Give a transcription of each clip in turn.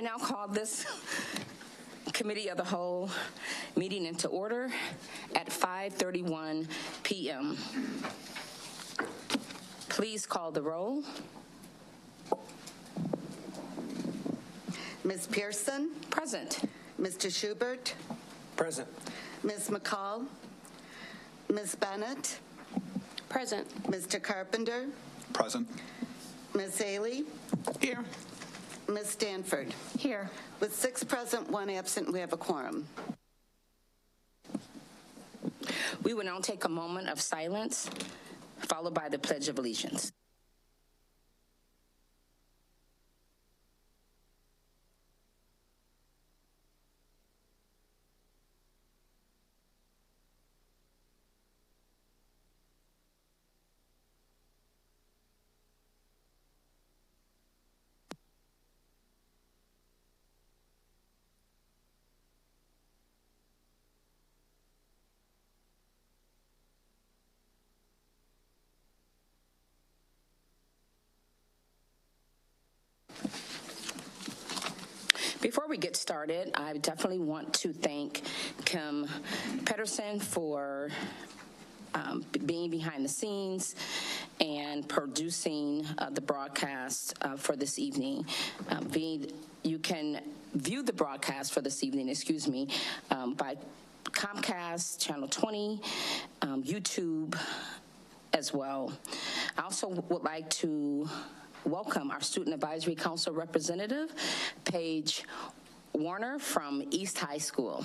now call this Committee of the Whole meeting into order at 5:31 p.m. Please call the roll. Ms. Pearson? Present. Mr. Schubert? Present. Ms. McCall? Ms. Bennett? Present. Mr. Carpenter? Present. Ms. Haley? Here. Ms. Stanford? Here. With 6 present, 1 absent, we have a quorum. We will now take a moment of silence, followed by the Pledge of Allegiance. Before we get started, I definitely want to thank Kim Pedersen for being behind the scenes and producing the broadcast for this evening. You can view the broadcast for this evening, by Comcast, Channel 20, YouTube as well. I also would like to welcome our Student Advisory Council representative, Paige Warner from East High School.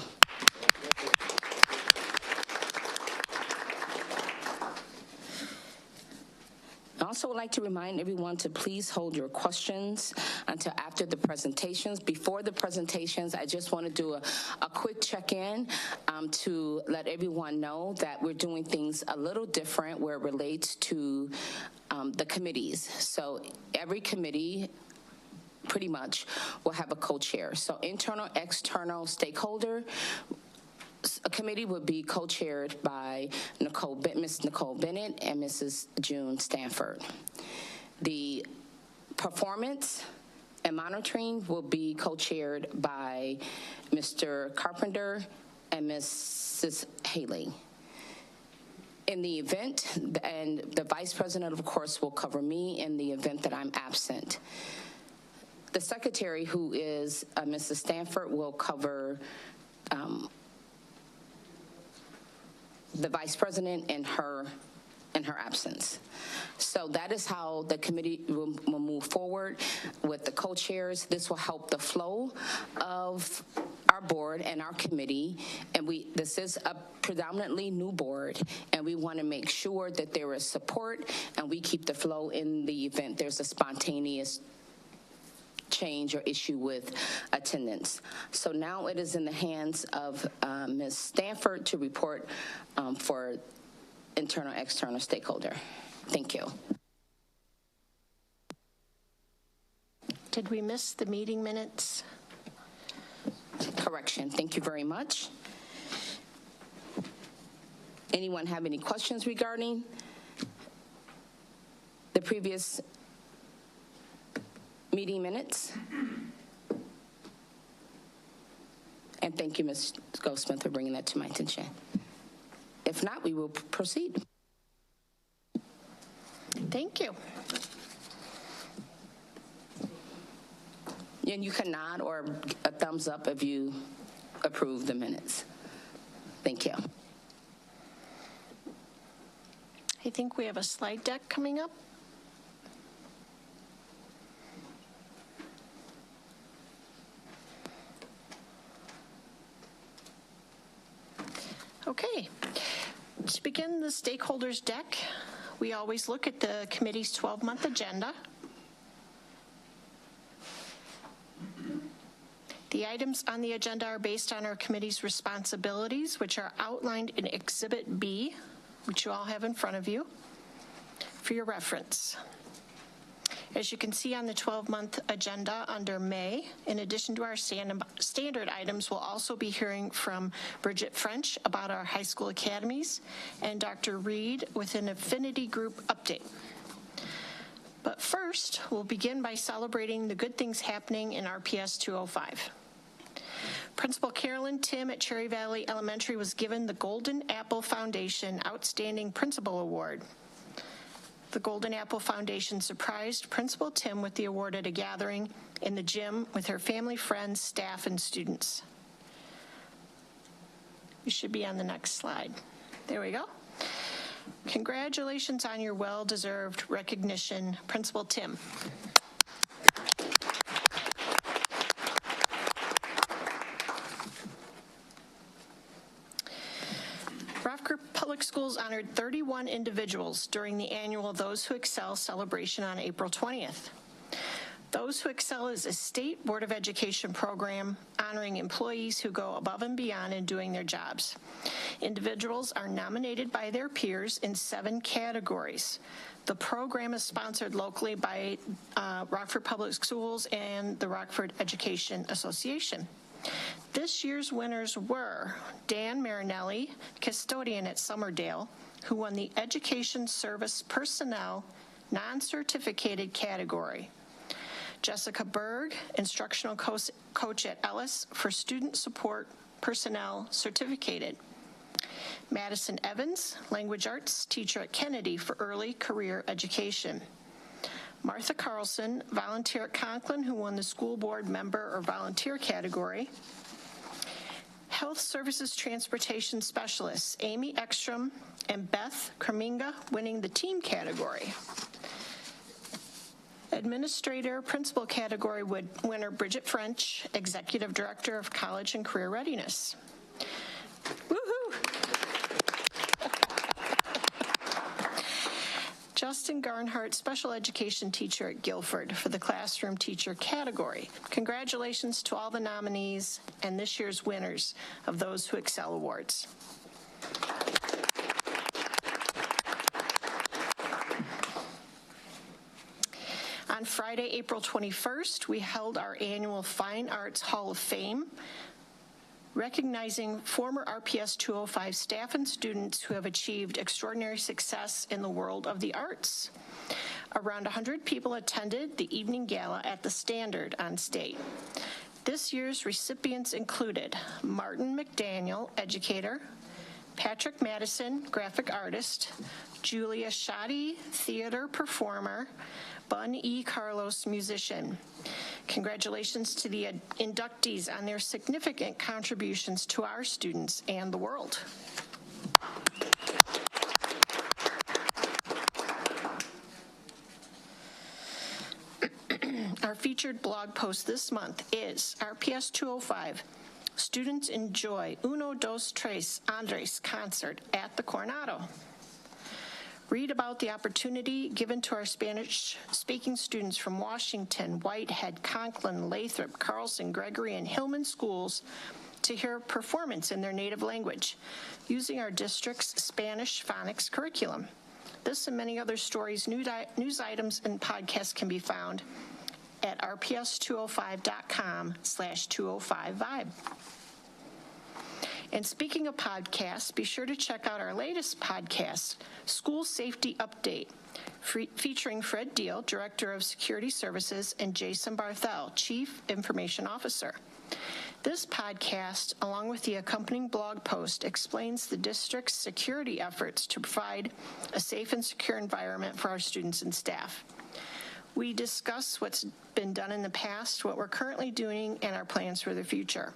I also would like to remind everyone to please hold your questions until after the presentations. Before the presentations, I just want to do a quick check-in to let everyone know that we're doing things a little different where it relates to the committees. So every committee pretty much will have a co-chair. So internal, external stakeholder, a committee would be co-chaired by Ms. Nicole Bennett and Mrs. June Stanford. The performance and monitoring will be co-chaired by Mr. Carpenter and Mrs. Haley. In the event, and the vice president, of course, will cover me in the event that I'm absent. The secretary, who is Mrs. Stanford, will cover the vice president in her absence. So that is how the committee will move forward with the co-chairs. This will help the flow of our board and our committee, and this is a predominantly new board, and we want to make sure that there is support and we keep the flow in the event there's a spontaneous change or issue with attendance. So now it is in the hands of Ms. Stanford to report for internal, external stakeholder. Thank you. Did we miss the meeting minutes? Correction. Thank you very much. Anyone have any questions regarding the previous meeting minutes? And thank you, Ms. Goldsmith, for bringing that to my attention. If not, we will proceed. Thank you. And you can nod or a thumbs up if you approve the minutes. Thank you. I think we have a slide deck coming up. Okay, to begin the stakeholders deck, we always look at the committee's 12-month agenda. The items on the agenda are based on our committee's responsibilities, which are outlined in Exhibit B, which you all have in front of you for your reference. As you can see on the 12-month agenda under May, in addition to our standard items, we'll also be hearing from Bridget French about our high school academies and Dr. Reed with an affinity group update. But first, we'll begin by celebrating the good things happening in RPS 205. Principal Carolyn Tim at Cherry Valley Elementary was given the Golden Apple Foundation Outstanding Principal Award. The Golden Apple Foundation surprised Principal Tim with the award at a gathering in the gym with her family, friends, staff, and students. You should be on the next slide. There we go. Congratulations on your well-deserved recognition, Principal Tim. Rockford Public Schools honored 31 individuals during the annual Those Who Excel celebration on April 20th. Those Who Excel is a state Board of Education program honoring employees who go above and beyond in doing their jobs. Individuals are nominated by their peers in 7 categories. The program is sponsored locally by Rockford Public Schools and the Rockford Education Association. This year's winners were Dan Marinelli, custodian at Summerdale, who won the Education Service Personnel non-certificated category. Jessica Berg, instructional coach at Ellis for student support personnel certificated. Madison Evans, language arts teacher at Kennedy for early career education. Martha Carlson, volunteer at Conklin, who won the school board member or volunteer category. Health Services Transportation Specialists, Amy Ekstrom and Beth Kreminga, winning the team category. Administrator Principal category winner Bridget French, Executive Director of College and Career Readiness. Woohoo! Justin Garnhart, Special Education Teacher at Guilford for the Classroom Teacher category. Congratulations to all the nominees and this year's winners of Those Who Excel Awards. On Friday, April 21st, we held our annual Fine Arts Hall of Fame, recognizing former RPS 205 staff and students who have achieved extraordinary success in the world of the arts. Around 100 people attended the evening gala at the Standard on State. This year's recipients included Martin McDaniel, educator, Patrick Madison, graphic artist, Julia Shoddy, theater performer, Bun E. Carlos, musician. Congratulations to the inductees on their significant contributions to our students and the world. Our featured blog post this month is RPS 205. Students enjoy Uno, Dos, Tres, Andres concert at the Coronado. Read about the opportunity given to our Spanish-speaking students from Washington, Whitehead, Conklin, Lathrop, Carlson, Gregory, and Hillman schools to hear performance in their native language using our district's Spanish phonics curriculum. This and many other stories, news items, and podcasts can be found at rps205.com/205vibe. And speaking of podcasts, be sure to check out our latest podcast, School Safety Update, featuring Fred Deal, Director of Security Services, and Jason Barthel, Chief Information Officer. This podcast, along with the accompanying blog post, explains the district's security efforts to provide a safe and secure environment for our students and staff. We discuss what's been done in the past, what we're currently doing, and our plans for the future.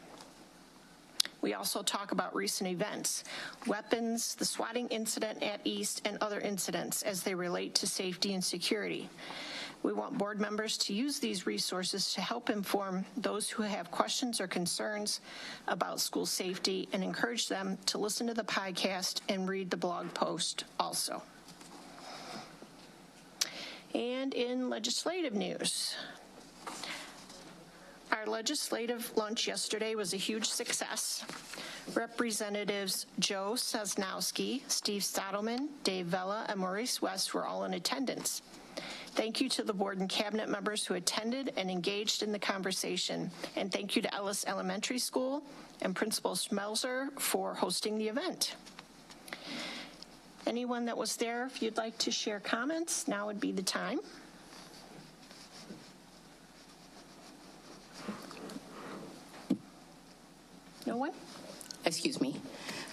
We also talk about recent events, weapons, the swatting incident at East, and other incidents as they relate to safety and security. We want board members to use these resources to help inform those who have questions or concerns about school safety and encourage them to listen to the podcast and read the blog post also. And in legislative news, our legislative lunch yesterday was a huge success. Representatives Joe Sosnowski, Steve Stottleman, Dave Vella, and Maurice West were all in attendance. Thank you to the board and cabinet members who attended and engaged in the conversation. And thank you to Ellis Elementary School and Principal Schmelzer for hosting the event. Anyone that was there, if you'd like to share comments, now would be the time. No one? Excuse me.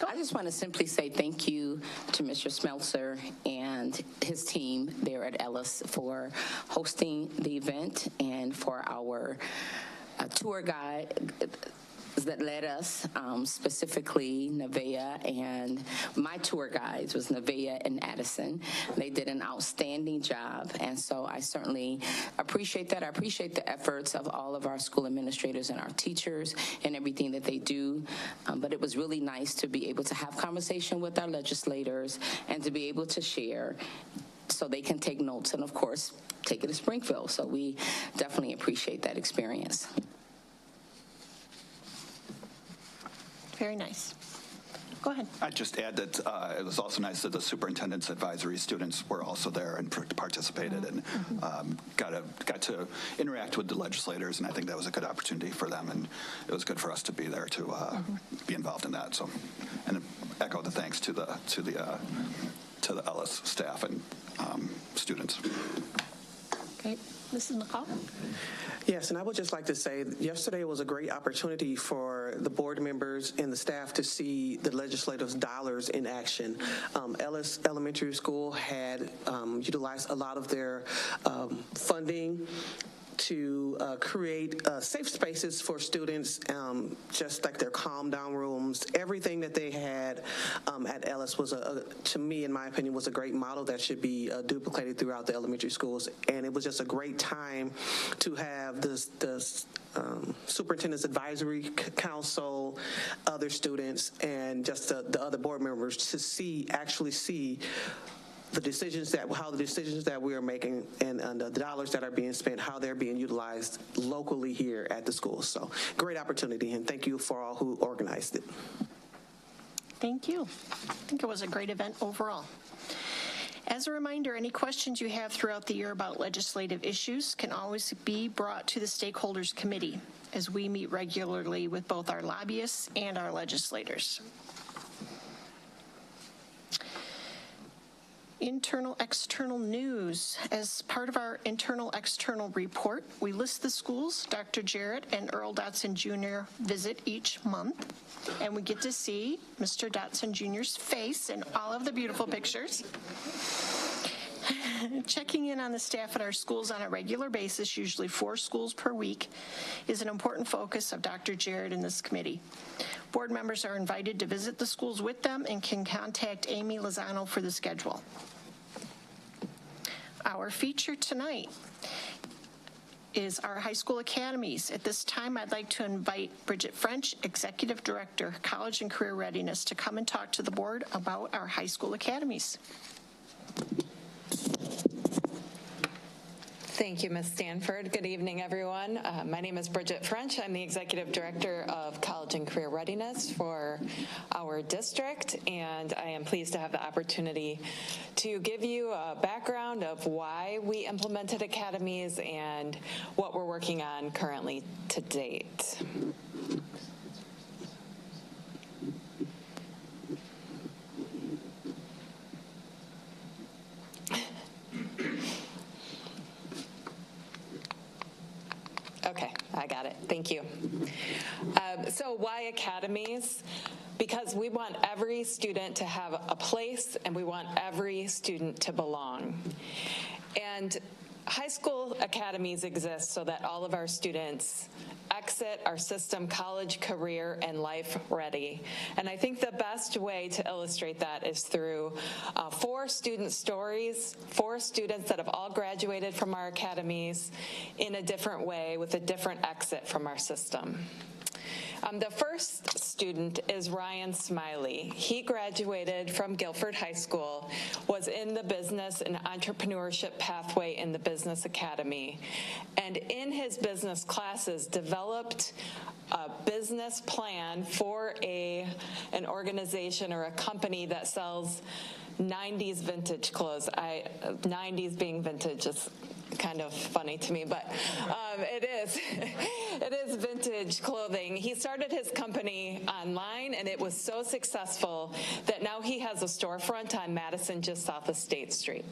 I just want to simply say thank you to Mr. Smeltzer and his team there at Ellis for hosting the event and for our tour guide that led us, specifically Nevaeh, and my tour guides was Nevaeh and Addison. They did an outstanding job, and so I certainly appreciate that. I appreciate the efforts of all of our school administrators and our teachers and everything that they do, but it was really nice to be able to have conversation with our legislators and to be able to share so they can take notes and, of course, take it to Springfield. So we definitely appreciate that experience. Very nice. Go ahead. I'd just add that it was also nice that the superintendent's advisory students were also there and participated and got to interact with the legislators, and I think that was a good opportunity for them, and it was good for us to be there to be involved in that. So, and echo the thanks to the Ellis staff and students. Great. Mrs. McCall? Yes, and I would just like to say yesterday was a great opportunity for the board members and the staff to see the legislative's dollars in action. Ellis Elementary School had utilized a lot of their funding to create safe spaces for students, just like their calm down rooms. Everything that they had at Ellis was, to me, in my opinion, was a great model that should be duplicated throughout the elementary schools. And it was just a great time to have the Superintendent's Advisory Council, other students, and just the other board members to actually see how the decisions that we are making and the dollars that are being spent, how they're being utilized locally here at the schools. So great opportunity, and thank you for all who organized it. Thank you. I think it was a great event overall. As a reminder, any questions you have throughout the year about legislative issues can always be brought to the Stakeholders Committee, as we meet regularly with both our lobbyists and our legislators. Internal external news. As part of our internal external report, we list the schools Dr. Jarrett and Earl Dotson Jr. visit each month, and we get to see Mr. Dotson Jr.'s face in all of the beautiful pictures. Checking in on the staff at our schools on a regular basis, usually 4 schools per week, is an important focus of Dr. Jarrett and this committee. Board members are invited to visit the schools with them and can contact Amy Lozano for the schedule. Our feature tonight is our high school academies. At this time, I'd like to invite Bridget French, Executive Director, College and Career Readiness, to come and talk to the board about our high school academies. Thank you, Ms. Stanford. Good evening, everyone. My name is Bridget French. I'm the Executive Director of College and Career Readiness for our district, and I am pleased to have the opportunity to give you a background of why we implemented academies and what we're working on currently to date. Okay, I got it. Thank you. So why academies? Because we want every student to have a place, and we want every student to belong. And high school academies exist so that all of our students exit our system college, career, and life ready. And I think the best way to illustrate that is through 4 student stories, 4 students that have all graduated from our academies in a different way with a different exit from our system. The first student is Ryan Smiley. He graduated from Guilford High School, was in the business and entrepreneurship pathway in the Business Academy, and in his business classes developed a business plan for an organization or a company that sells 90s vintage clothes. 90s being vintage is kind of funny to me, but it is. It is vintage clothing. He started his company online, and it was so successful that now he has a storefront on Madison just south of State Street.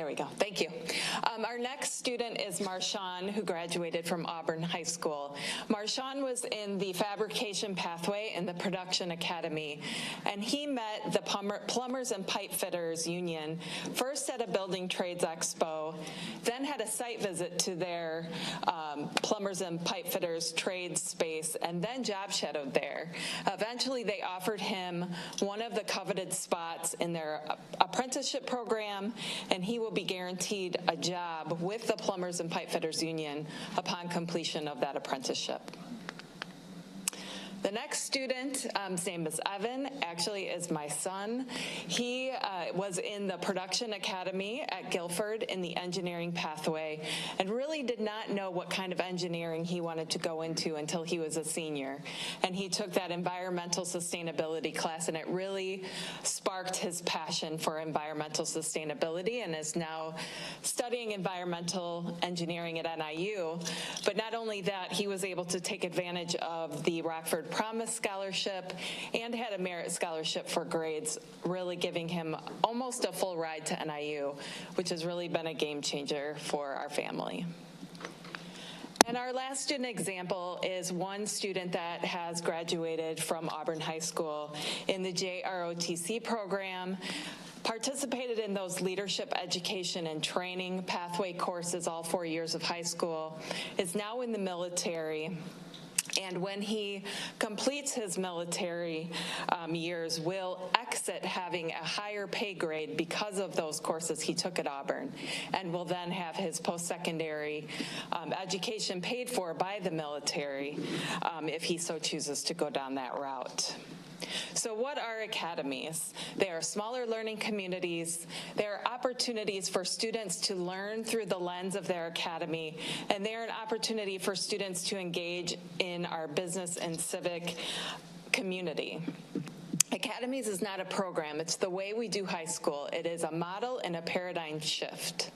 There we go. Thank you. Our next student is Marshawn, who graduated from Auburn High School. Marshawn was in the fabrication pathway in the Production Academy, and he met the Plumbers and Pipe Fitters Union first at a Building Trades Expo, then had a site visit to their Plumbers and Pipe Fitters trades space, and then job shadowed there. Eventually, they offered him one of the coveted spots in their apprenticeship program, and he will be guaranteed a job with the Plumbers and Pipe Fitters Union upon completion of that apprenticeship. The next student, his name is Evan, actually is my son. He was in the Production Academy at Guilford in the engineering pathway and really did not know what kind of engineering he wanted to go into until he was a senior. And he took that environmental sustainability class, and it really sparked his passion for environmental sustainability and is now studying environmental engineering at NIU. But not only that, he was able to take advantage of the Rockford Promise Scholarship and had a merit scholarship for grades, really giving him almost a full ride to NIU, which has really been a game changer for our family. And our last student example is one student that has graduated from Auburn High School in the JROTC program, participated in those leadership education and training pathway courses all 4 years of high school, is now in the military. And when he completes his military years, will exit having a higher pay grade because of those courses he took at Auburn, and will then have his post-secondary education paid for by the military if he so chooses to go down that route. So what are academies? They are smaller learning communities. They are opportunities for students to learn through the lens of their academy, and they're an opportunity for students to engage in our business and civic community. Academies is not a program. It's the way we do high school. It is a model and a paradigm shift.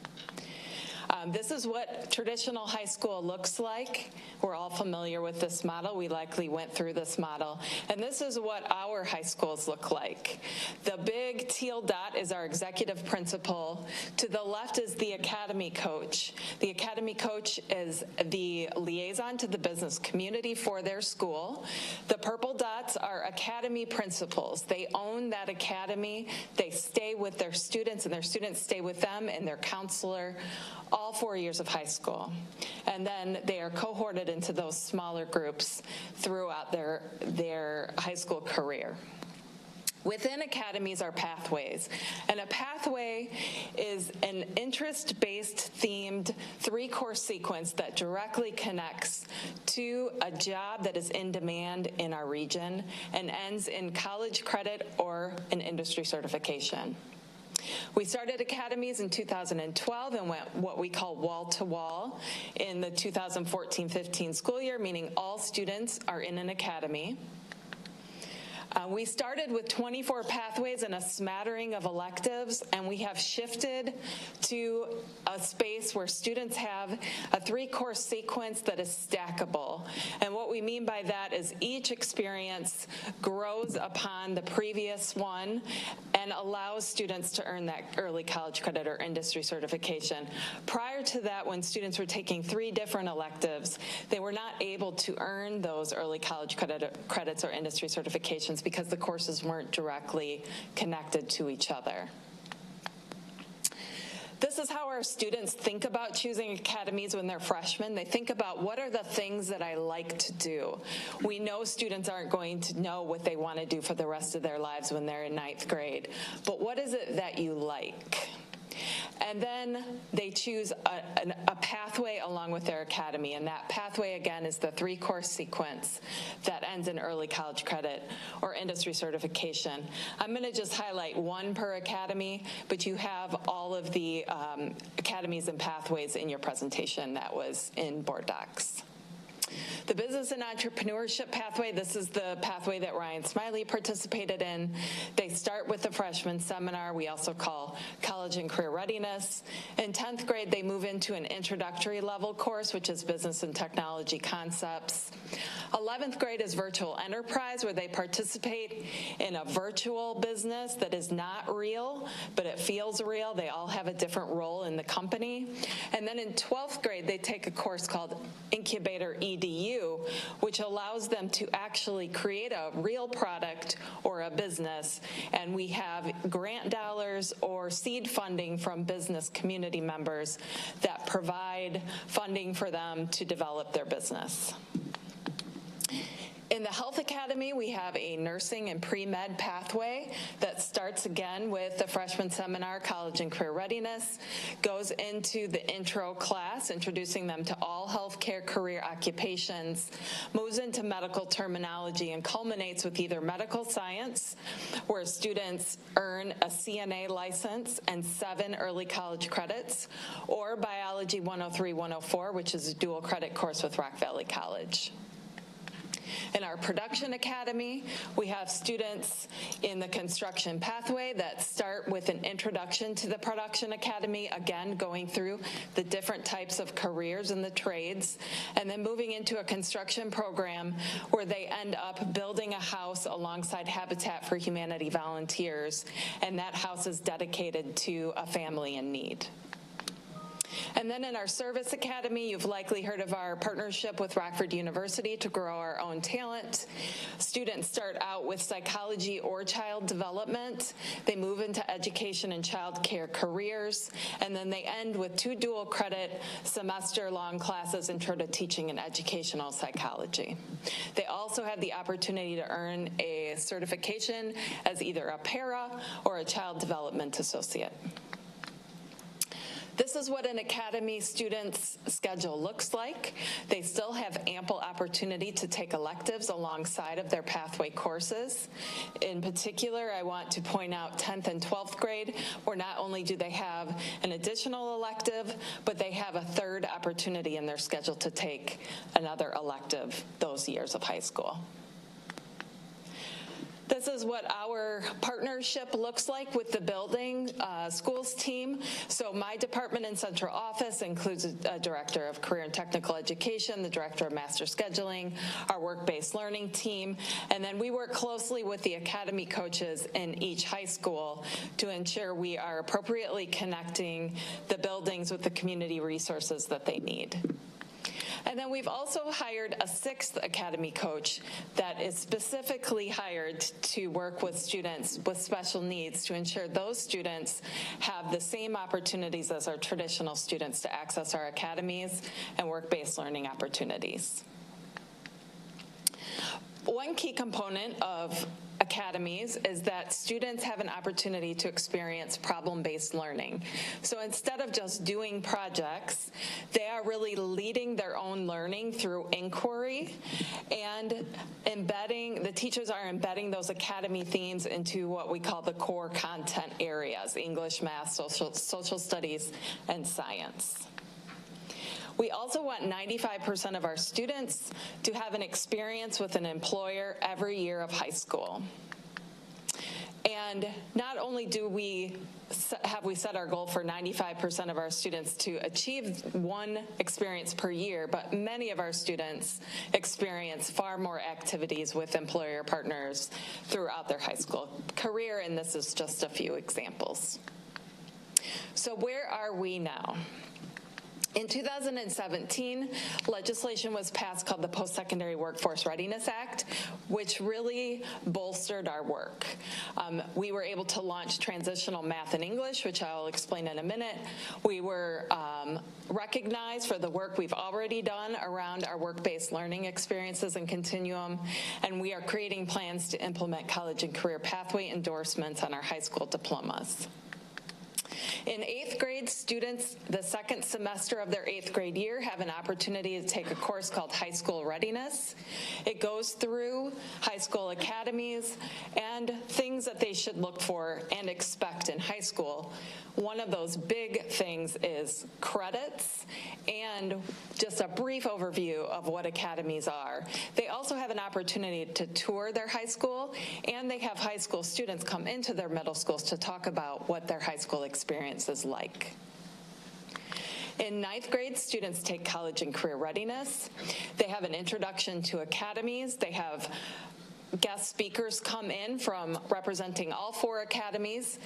This is what traditional high school looks like. We're all familiar with this model. We likely went through this model. And this is what our high schools look like. The big teal dot is our executive principal. To the left is the academy coach. The academy coach is the liaison to the business community for their school. The purple dots are academy principals. They own that academy. They stay with their students, and their students stay with them and their counselor all 4 years of high school. And then they are cohorted into those smaller groups throughout their high school career. Within academies are pathways, and a pathway is an interest-based themed 3-course sequence that directly connects to a job that is in demand in our region and ends in college credit or an industry certification. We started academies in 2012 and went what we call wall-to-wall in the 2014-15 school year, meaning all students are in an academy. We started with 24 pathways and a smattering of electives, and we have shifted to a space where students have a 3-course sequence that is stackable. And what we mean by that is each experience grows upon the previous one and allows students to earn that early college credit or industry certification. Prior to that, when students were taking 3 different electives, they were not able to earn those early college credits or industry certifications because the courses weren't directly connected to each other. This is how our students think about choosing academies when they're freshmen. They think about, what are the things that I like to do? We know students aren't going to know what they want to do for the rest of their lives when they're in 9th grade, but what is it that you like? And then they choose a pathway along with their academy, and that pathway, again, is the 3-course sequence that ends in early college credit or industry certification. I'm going to just highlight one per academy, but you have all of the academies and pathways in your presentation that was in board docs. The Business and Entrepreneurship Pathway, this is the pathway that Ryan Smiley participated in. They start with the freshman seminar, we also call College and Career Readiness. In 10th grade, they move into an introductory level course, which is Business and Technology Concepts. 11th grade is Virtual Enterprise, where they participate in a virtual business that is not real, but it feels real. They all have a different role in the company. And then in 12th grade, they take a course called Incubator EDU, which allows them to actually create a real product or a business. And we have grant dollars or seed funding from business community members that provide funding for them to develop their business. In the Health Academy, we have a nursing and pre-med pathway that starts again with the freshman seminar, College and Career Readiness, goes into the intro class, introducing them to all healthcare career occupations, moves into medical terminology, and culminates with either medical science, where students earn a CNA license and 7 early college credits, or Biology 103-104, which is a dual credit course with Rock Valley College. In our Production Academy, we have students in the construction pathway that start with an introduction to the Production Academy, again, going through the different types of careers in the trades, and then moving into a construction program where they end up building a house alongside Habitat for Humanity volunteers, and that house is dedicated to a family in need. And then in our Service Academy, you've likely heard of our partnership with Rockford University to grow our own talent. Students start out with psychology or child development. They move into education and child care careers, and then they end with 2 dual credit semester-long classes, Intro to Teaching and Educational Psychology. They also have the opportunity to earn a certification as either a para or a child development associate. This is what an academy student's schedule looks like. They still have ample opportunity to take electives alongside of their pathway courses. In particular, I want to point out 10th and 12th grade, where not only do they have an additional elective, but they have a 3rd opportunity in their schedule to take another elective those years of high school. This is what our partnership looks like with the building schools team. So my department in central office includes a director of career and technical education, the director of master scheduling, our work-based learning team, and then we work closely with the academy coaches in each high school to ensure we are appropriately connecting the buildings with the community resources that they need. And then we've also hired a 6th academy coach that is specifically hired to work with students with special needs to ensure those students have the same opportunities as our traditional students to access our academies and work-based learning opportunities. One key component of academies is that students have an opportunity to experience problem-based learning. So instead of just doing projects, they are really leading their own learning through inquiry and the teachers are embedding those academy themes into what we call the core content areas: English, math, social studies, and science. We also want 95% of our students to have an experience with an employer every year of high school. And not only have we set our goal for 95% of our students to achieve 1 experience per year, but many of our students experience far more activities with employer partners throughout their high school career, and this is just a few examples. So where are we now? In 2017, legislation was passed called the Post-Secondary Workforce Readiness Act, which really bolstered our work. We were able to launch transitional math and English, which I'll explain in a minute. We were recognized for the work we've already done around our work-based learning experiences and continuum, and we are creating plans to implement college and career pathway endorsements on our high school diplomas. In 8th grade, students, the 2nd semester of their 8th grade year, have an opportunity to take a course called High School Readiness. It goes through high school academies and things that they should should look for and expect in high school, one of those big things is credits and just a brief overview of what academies are. They also have an opportunity to tour their high school, and they have high school students come into their middle schools to talk about what their high school experience is like. In 9th grade, students take college and career readiness. They have an introduction to academies. They have guest speakers come in from representing all 4 academies,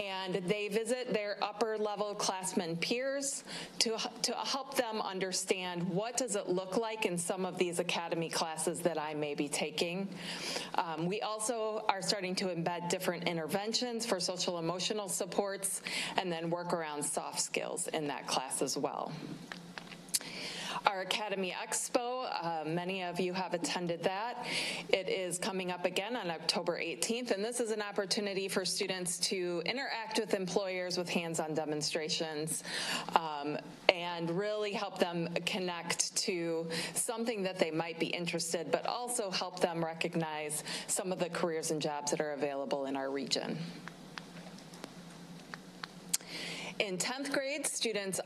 and they visit their upper level classmen peers to help them understand what does it look like in some of these academy classes that I may be taking. We also are starting to embed different interventions for social emotional supports and then work around soft skills in that class as well. Our Academy Expo, many of you have attended that. It is coming up again on October 18th, and this is an opportunity for students to interact with employers with hands-on demonstrations and really help them connect to something that they might be interested, but also help them recognize some of the careers and jobs that are available in our region. In 10th grade, students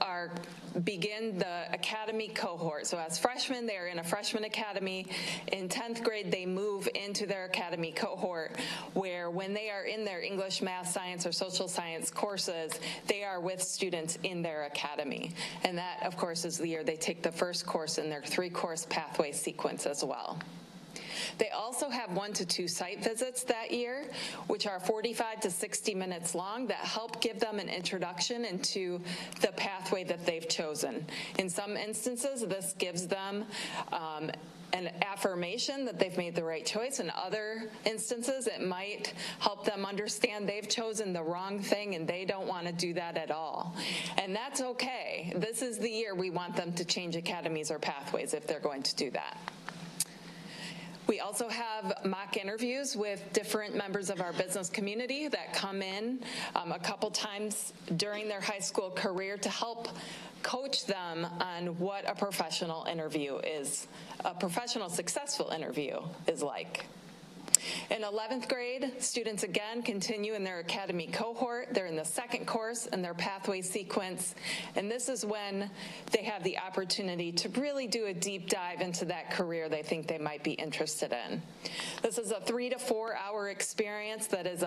begin the academy cohort. So as freshmen, they're in a freshman academy. In 10th grade, they move into their academy cohort, where when they are in their English, math, science, or social science courses, they are with students in their academy. And that, of course, is the year they take the first course in their 3-course pathway sequence as well. They also have 1 to 2 site visits that year, which are 45 to 60 minutes long, that help give them an introduction into the pathway that they've chosen. In some instances, this gives them an affirmation that they've made the right choice. In other instances, it might help them understand they've chosen the wrong thing and they don't want to do that at all. And that's okay. This is the year we want them to change academies or pathways if they're going to do that. We also have mock interviews with different members of our business community that come in a couple times during their high school career to help coach them on what a professional interview is, a professional successful interview is like. In 11th grade, students again continue in their academy cohort. They're in the 2nd course in their pathway sequence, and this is when they have the opportunity to really do a deep dive into that career they think they might be interested in. This is a 3 to 4 hour experience that is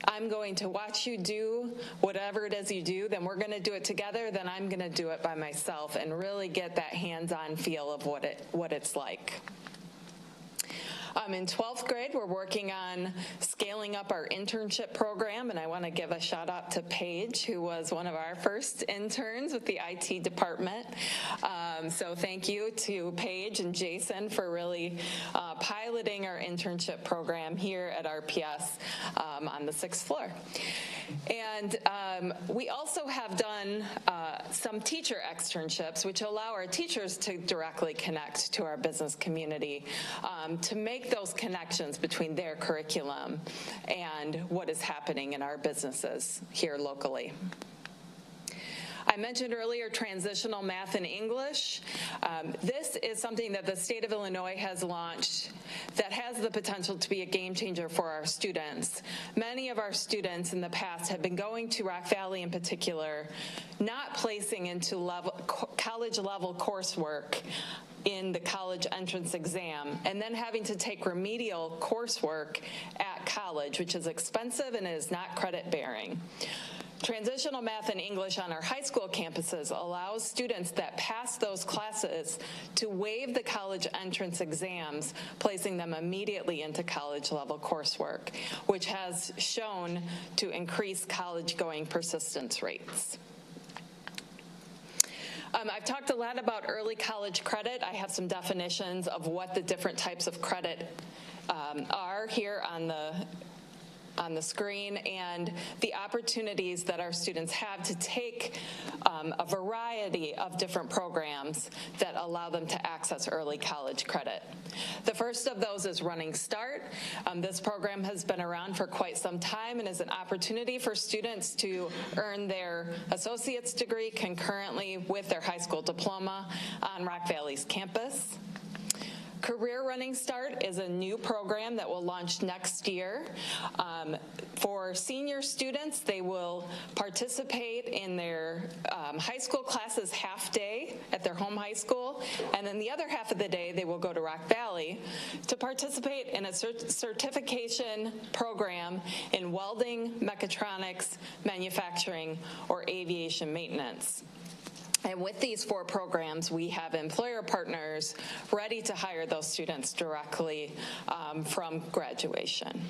I'm going to watch you do whatever it is you do, then we're going to do it together, then I'm going to do it by myself, and really get that hands-on feel of what it's like. In 12th grade, we're working on scaling up our internship program, and I want to give a shout out to Paige, who was one of our first interns with the IT department. So thank you to Paige and Jason for really piloting our internship program here at RPS on the 6th floor. And we also have done some teacher externships, which allow our teachers to directly connect to our business community to make those connections between their curriculum and what is happening in our businesses here locally. I mentioned earlier transitional math and English. This is something that the state of Illinois has launched that has the potential to be a game changer for our students. Many of our students in the past have been going to Rock Valley in particular, not placing into college level coursework in the college entrance exam, and then having to take remedial coursework at college, which is expensive and is not credit bearing. Transitional math and English on our high school campuses allows students that pass those classes to waive the college entrance exams, placing them immediately into college level coursework, which has shown to increase college-going persistence rates. I've talked a lot about early college credit. I have some definitions of what the different types of credit are here on the screen, and the opportunities that our students have to take a variety of different programs that allow them to access early college credit. The first of those is Running Start. This program has been around for quite some time and is an opportunity for students to earn their associate's degree concurrently with their high school diploma on Rock Valley's campus. Career Running Start is a new program that will launch next year. For senior students, they will participate in their high school classes half day at their home high school, and then the other half of the day they will go to Rock Valley to participate in a certification program in welding, mechatronics, manufacturing, or aviation maintenance. And with these 4 programs, we have employer partners ready to hire those students directly from graduation.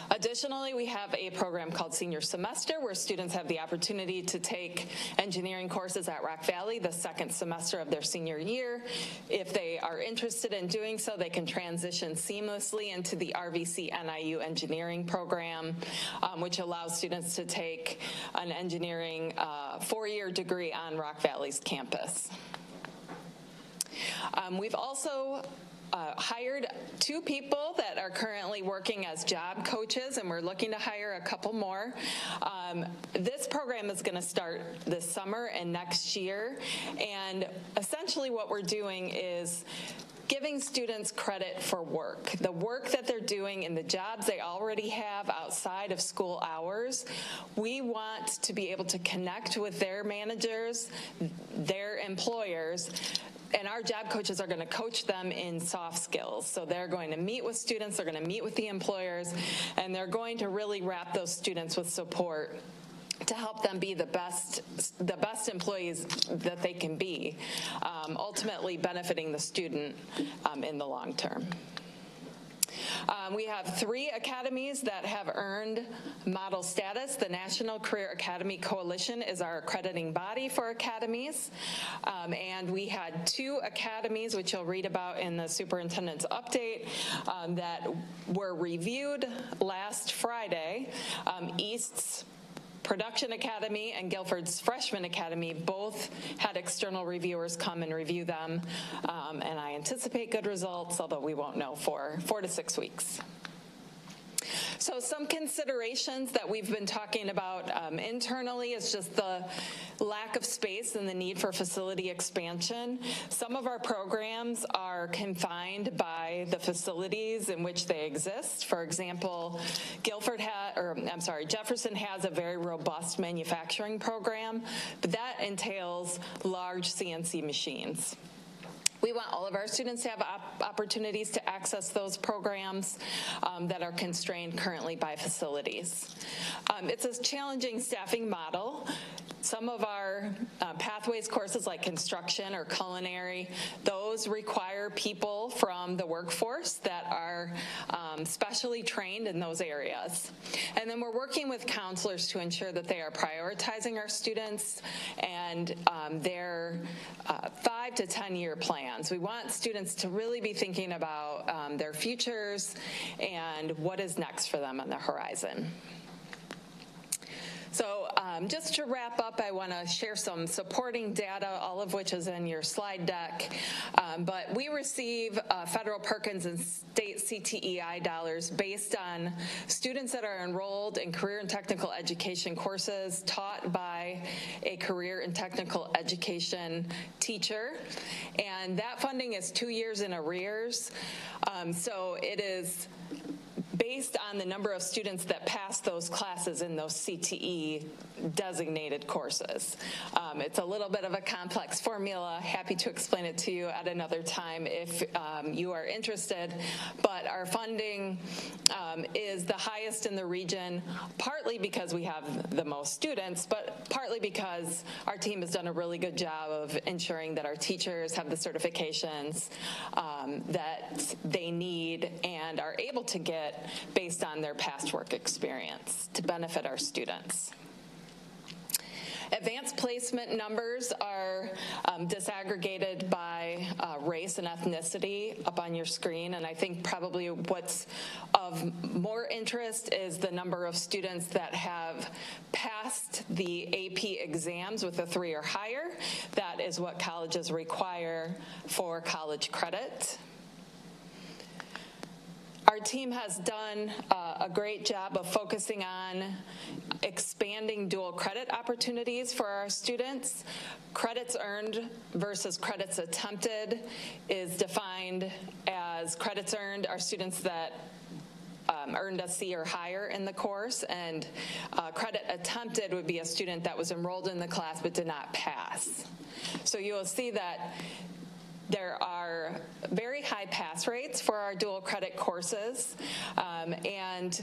Additionally, we have a program called Senior Semester where students have the opportunity to take engineering courses at Rock Valley the second semester of their senior year. If they are interested in doing so, they can transition seamlessly into the RVC NIU engineering program, which allows students to take an engineering 4-year degree on Rock Valley's campus. We've also hired 2 people that are currently working as job coaches, and we're looking to hire a couple more. This program is going to start this summer and next year, and essentially what we're doing is giving students credit for work. The work that they're doing in the jobs they already have outside of school hours, we want to be able to connect with their managers, their employers, and our job coaches are going to coach them in soft skills. So they're going to meet with students, they're going to meet with the employers, and they're going to really wrap those students with support to help them be the best employees that they can be, ultimately benefiting the student in the long term. We have 3 academies that have earned model status. The National Career Academy Coalition is our accrediting body for academies. And we had 2 academies, which you'll read about in the superintendent's update, that were reviewed last Friday. East's Production Academy and Guilford's Freshman Academy both had external reviewers come and review them, and I anticipate good results, although we won't know for 4 to 6 weeks. So some considerations that we've been talking about internally is just the lack of space and the need for facility expansion. Some of our programs are confined by the facilities in which they exist. For example, Jefferson has a very robust manufacturing program, but that entails large CNC machines. We want all of our students to have opportunities to access those programs that are constrained currently by facilities. It's a challenging staffing model. Some of our pathways courses like construction or culinary, those require people from the workforce that are specially trained in those areas. And then we're working with counselors to ensure that they are prioritizing our students and their 5 to 10-year plans. We want students to really be thinking about their futures and what is next for them on the horizon. So just to wrap up, I want to share some supporting data, all of which is in your slide deck. But we receive federal Perkins and state CTEI dollars based on students that are enrolled in career and technical education courses taught by a career and technical education teacher. And that funding is 2 years in arrears. So it is based on the number of students that pass those classes in those CTE designated courses. It's a little bit of a complex formula. Happy to explain it to you at another time if you are interested. But our funding is the highest in the region, partly because we have the most students, but partly because our team has done a really good job of ensuring that our teachers have the certifications that they need and are able to get based on their past work experience to benefit our students. Advanced placement numbers are disaggregated by race and ethnicity up on your screen, and I think probably what's of more interest is the number of students that have passed the AP exams with a 3 or higher. That is what colleges require for college credit. Our our team has done a great job of focusing on expanding dual credit opportunities for our students. Credits earned versus credits attempted is defined as credits earned are students that earned a C or higher in the course, and credit attempted would be a student that was enrolled in the class but did not pass. So you will see that there are very high pass rates for our dual credit courses, and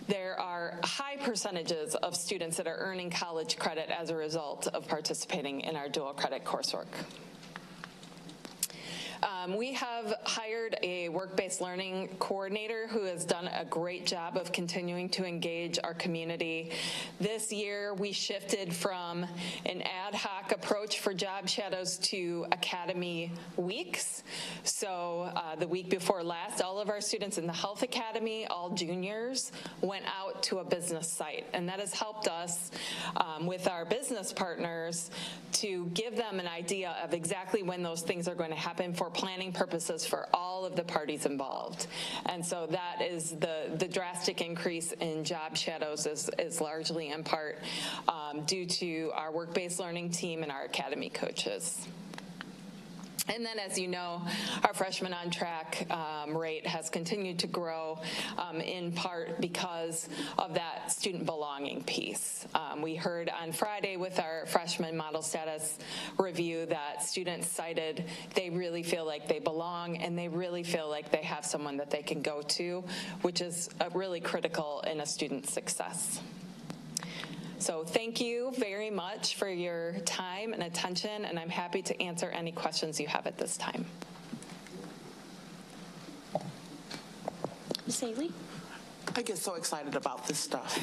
there are high percentages of students that are earning college credit as a result of participating in our dual credit coursework. We have hired a work-based learning coordinator who has done a great job of continuing to engage our community. This year, we shifted from an ad hoc approach for job shadows to academy weeks. So the week before last, all of our students in the Health Academy, all juniors, went out to a business site. And that has helped us with our business partners to give them an idea of exactly when those things are going to happen for planning purposes for all of the parties involved. And so that is the drastic increase in job shadows is largely in part due to our work-based learning team and our academy coaches. And then, as you know, our freshman on track rate has continued to grow in part because of that student belonging piece. We heard on Friday with our freshman model status review that students cited they really feel like they belong and they really feel like they have someone that they can go to, which is really critical in a student's success. So thank you very much for your time and attention, and I'm happy to answer any questions you have at this time. Ms. Haley? I get so excited about this stuff.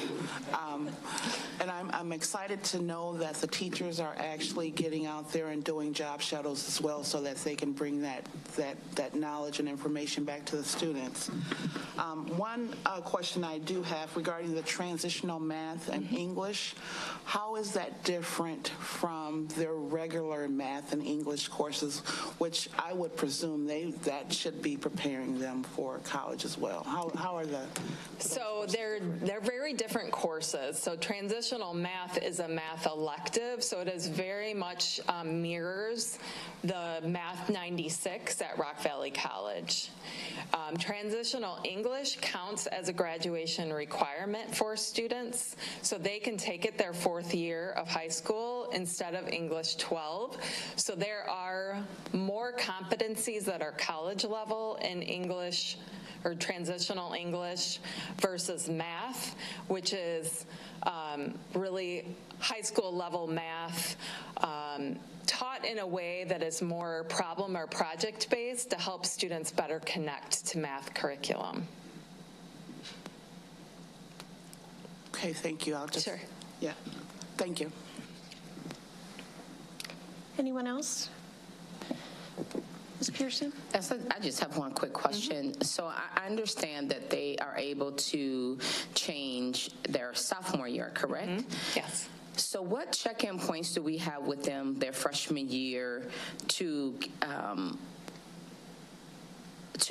And I'm excited to know that the teachers are actually getting out there and doing job shadows as well so that they can bring that knowledge and information back to the students. One question I do have regarding the transitional math and English, how is that different from their regular math and English courses, which I would presume that should be preparing them for college as well? How are the... So they're very different courses. So transitional math is a math elective, so it is very much mirrors the Math 96 at Rock Valley College. Transitional English counts as a graduation requirement for students, so they can take it their fourth year of high school instead of English 12. So there are more competencies that are college level in English or transitional English versus math, which is really high school level math taught in a way that is more problem or project based to help students better connect to math curriculum. Okay, thank you. I'll just... Sure. Yeah, thank you. Anyone else? Ms. Pearson? I just have one quick question. So I understand that they are able to change their sophomore year, correct? Yes. So what check-in points do we have with them their freshman year to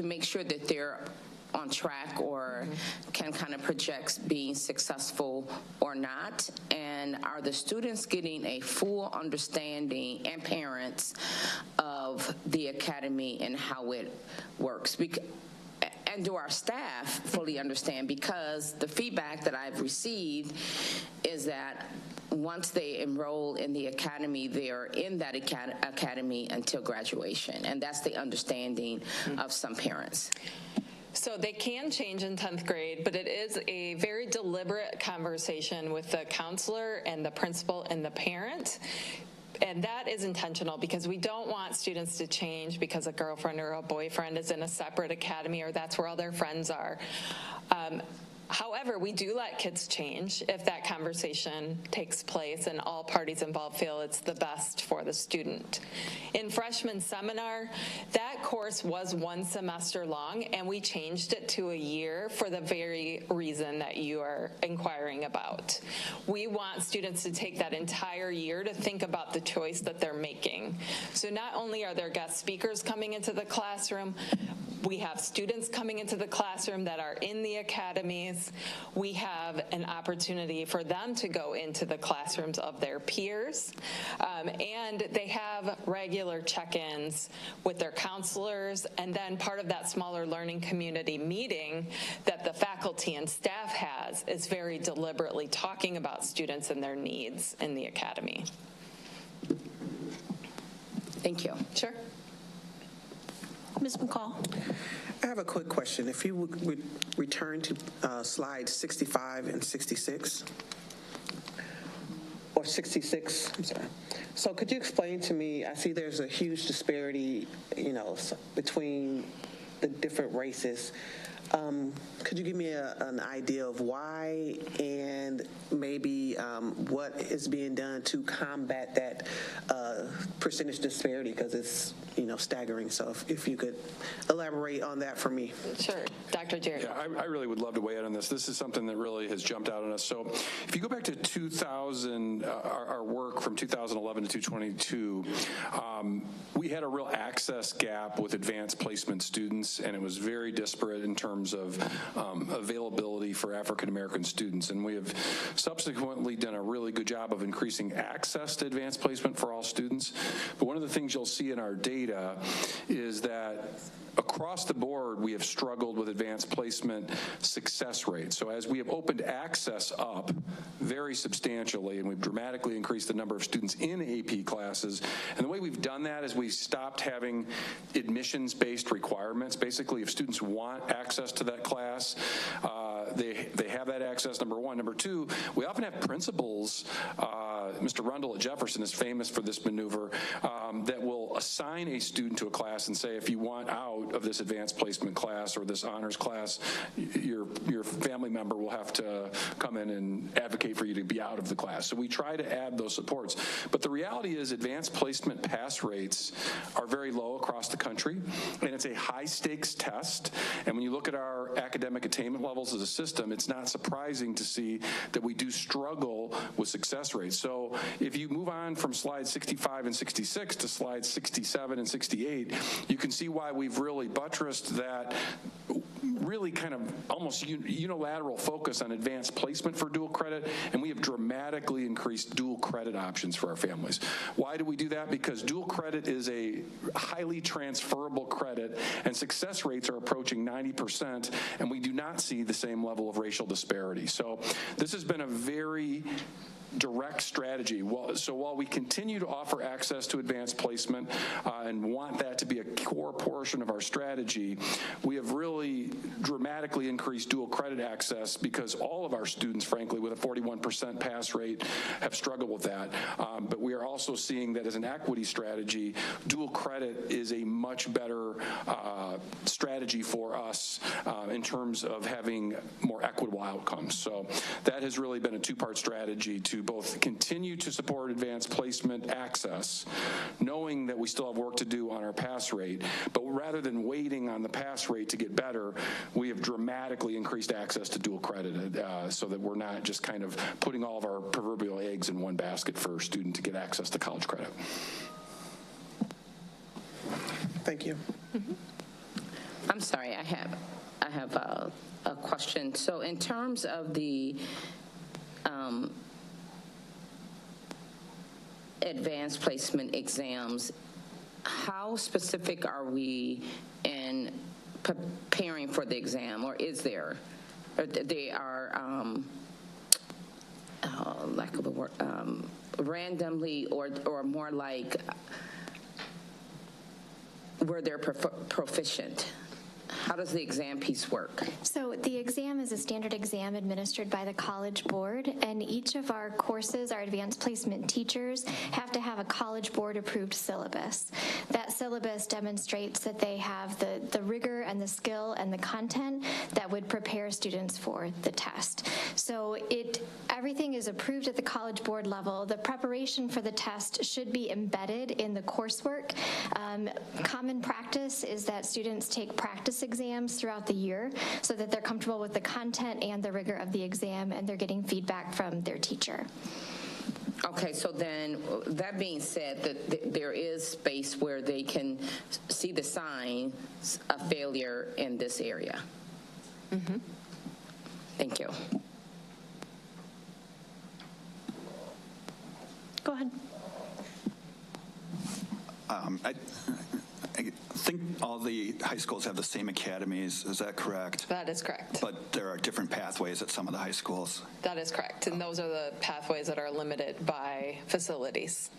make sure that they're on track or can kind of project being successful or not? And are the students getting a full understanding, and parents, of the academy and how it works? And do our staff fully understand? Because the feedback that I've received is that once they enroll in the academy, they're in that academy until graduation. And that's the understanding of some parents. So they can change in 10th grade, but it is a very deliberate conversation with the counselor and the principal and the parent. And that is intentional because we don't want students to change because a girlfriend or a boyfriend is in a separate academy or that's where all their friends are. However, we do let kids change if that conversation takes place and all parties involved feel it's the best for the student. In freshman seminar, that course was 1 semester long, and we changed it to a year for the very reason that you are inquiring about. We want students to take that entire year to think about the choice that they're making. So not only are there guest speakers coming into the classroom, we have students coming into the classroom that are in the academies. We have an opportunity for them to go into the classrooms of their peers. And they have regular check-ins with their counselors. And then part of that smaller learning community meeting that the faculty and staff has is very deliberately talking about students and their needs in the academy. Thank you. Sure. Ms. McCall. I have a quick question. If you would return to slides 65 and 66, or 66, I'm sorry. So could you explain to me, I see there's a huge disparity, between the different races. Could you give me an idea of why and maybe what is being done to combat that percentage disparity? Because it's, staggering. So if you could elaborate on that for me. Sure. Dr. Jarrett. Yeah, I really would love to weigh in on this. This is something that really has jumped out on us. So if you go back to 2000, our work from 2011 to 2022, we had a real access gap with advanced placement students, and it was very disparate in terms of availability for African American students. And we have subsequently done a really good job of increasing access to advanced placement for all students. But one of the things you'll see in our data is that across the board, we have struggled with advanced placement success rates. So as we have opened access up very substantially, and we've dramatically increased the number of students in AP classes, and the way we've done that is we've stopped having admissions-based requirements. Basically, if students want access to that class, they have that access, number one. Number two, we often have principals, Mr. Rundle at Jefferson is famous for this maneuver, that will assign a student to a class and say, if you want out of this advanced placement class or this honors class, your family member will have to come in and advocate for you to be out of the class. So we try to add those supports. But the reality is advanced placement pass rates are very low across the country, and it's a high stakes test. And when you look at our academic attainment levels as a system, it's not surprising to see that we do struggle with success rates. So if you move on from slides 65 and 66 to slides 67 and 68, you can see why we've really buttressed that really kind of almost unilateral focus on advanced placement for dual credit, and we have dramatically increased dual credit options for our families. Why do we do that? Because dual credit is a highly transferable credit, and success rates are approaching 90%, and we do not see the same level of racial disparity. So this has been a very direct strategy. So while we continue to offer access to advanced placement and want that to be a core portion of our strategy, we have really dramatically increased dual credit access because all of our students, frankly, with a 41% pass rate have struggled with that. But we are also seeing that as an equity strategy, dual credit is a much better strategy for us in terms of having more equitable outcomes. So that has really been a two-part strategy to both continue to support advanced placement access, knowing that we still have work to do on our pass rate, but rather than waiting on the pass rate to get better, we have dramatically increased access to dual credit so that we're not just kind of putting all of our proverbial eggs in one basket for a student to get access to college credit. Thank you. Mm-hmm. I'm sorry, I have a question. So in terms of the advanced placement exams, how specific are we in preparing for the exam, or is there? Or they are, lack of a word, randomly, or more like, were they proficient? how does the exam piece work? So the exam is a standard exam administered by the College Board, and each of our courses, our advanced placement teachers, have to have a College Board approved syllabus. That syllabus demonstrates that they have the rigor and the skill and the content that would prepare students for the test. So everything is approved at the College Board level. The preparation for the test should be embedded in the coursework. Common practice is that students take practice exams throughout the year so that they're comfortable with the content and the rigor of the exam, and they're getting feedback from their teacher. Okay, so then, that being said, that there is space where they can see the signs of failure in this area. Mm-hmm. Thank you. Go ahead. I think all the high schools have the same academies. Is that correct? That is correct. But there are different pathways at some of the high schools. That is correct. And those are the pathways that are limited by facilities.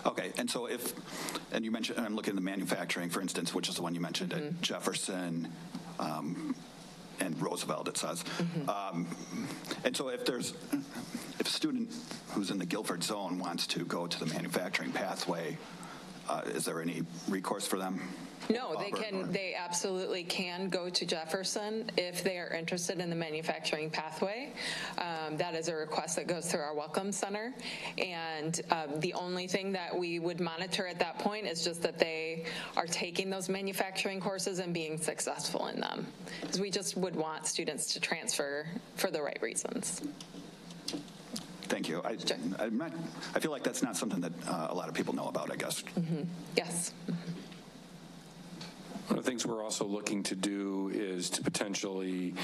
Okay, and so and you mentioned, and I'm looking at the manufacturing, for instance, which is the one you mentioned at Jefferson and Roosevelt, it says. And so if a student who's in the Guilford zone wants to go to the manufacturing pathway, is there any recourse for them? No, they absolutely can go to Jefferson if they are interested in the manufacturing pathway. That is a request that goes through our Welcome Center. And the only thing that we would monitor at that point is just that they are taking those manufacturing courses and being successful in them. Because we just would want students to transfer for the right reasons. Thank you. I feel like that's not something that a lot of people know about, I guess. Yes. One of the things we're also looking to do is to potentially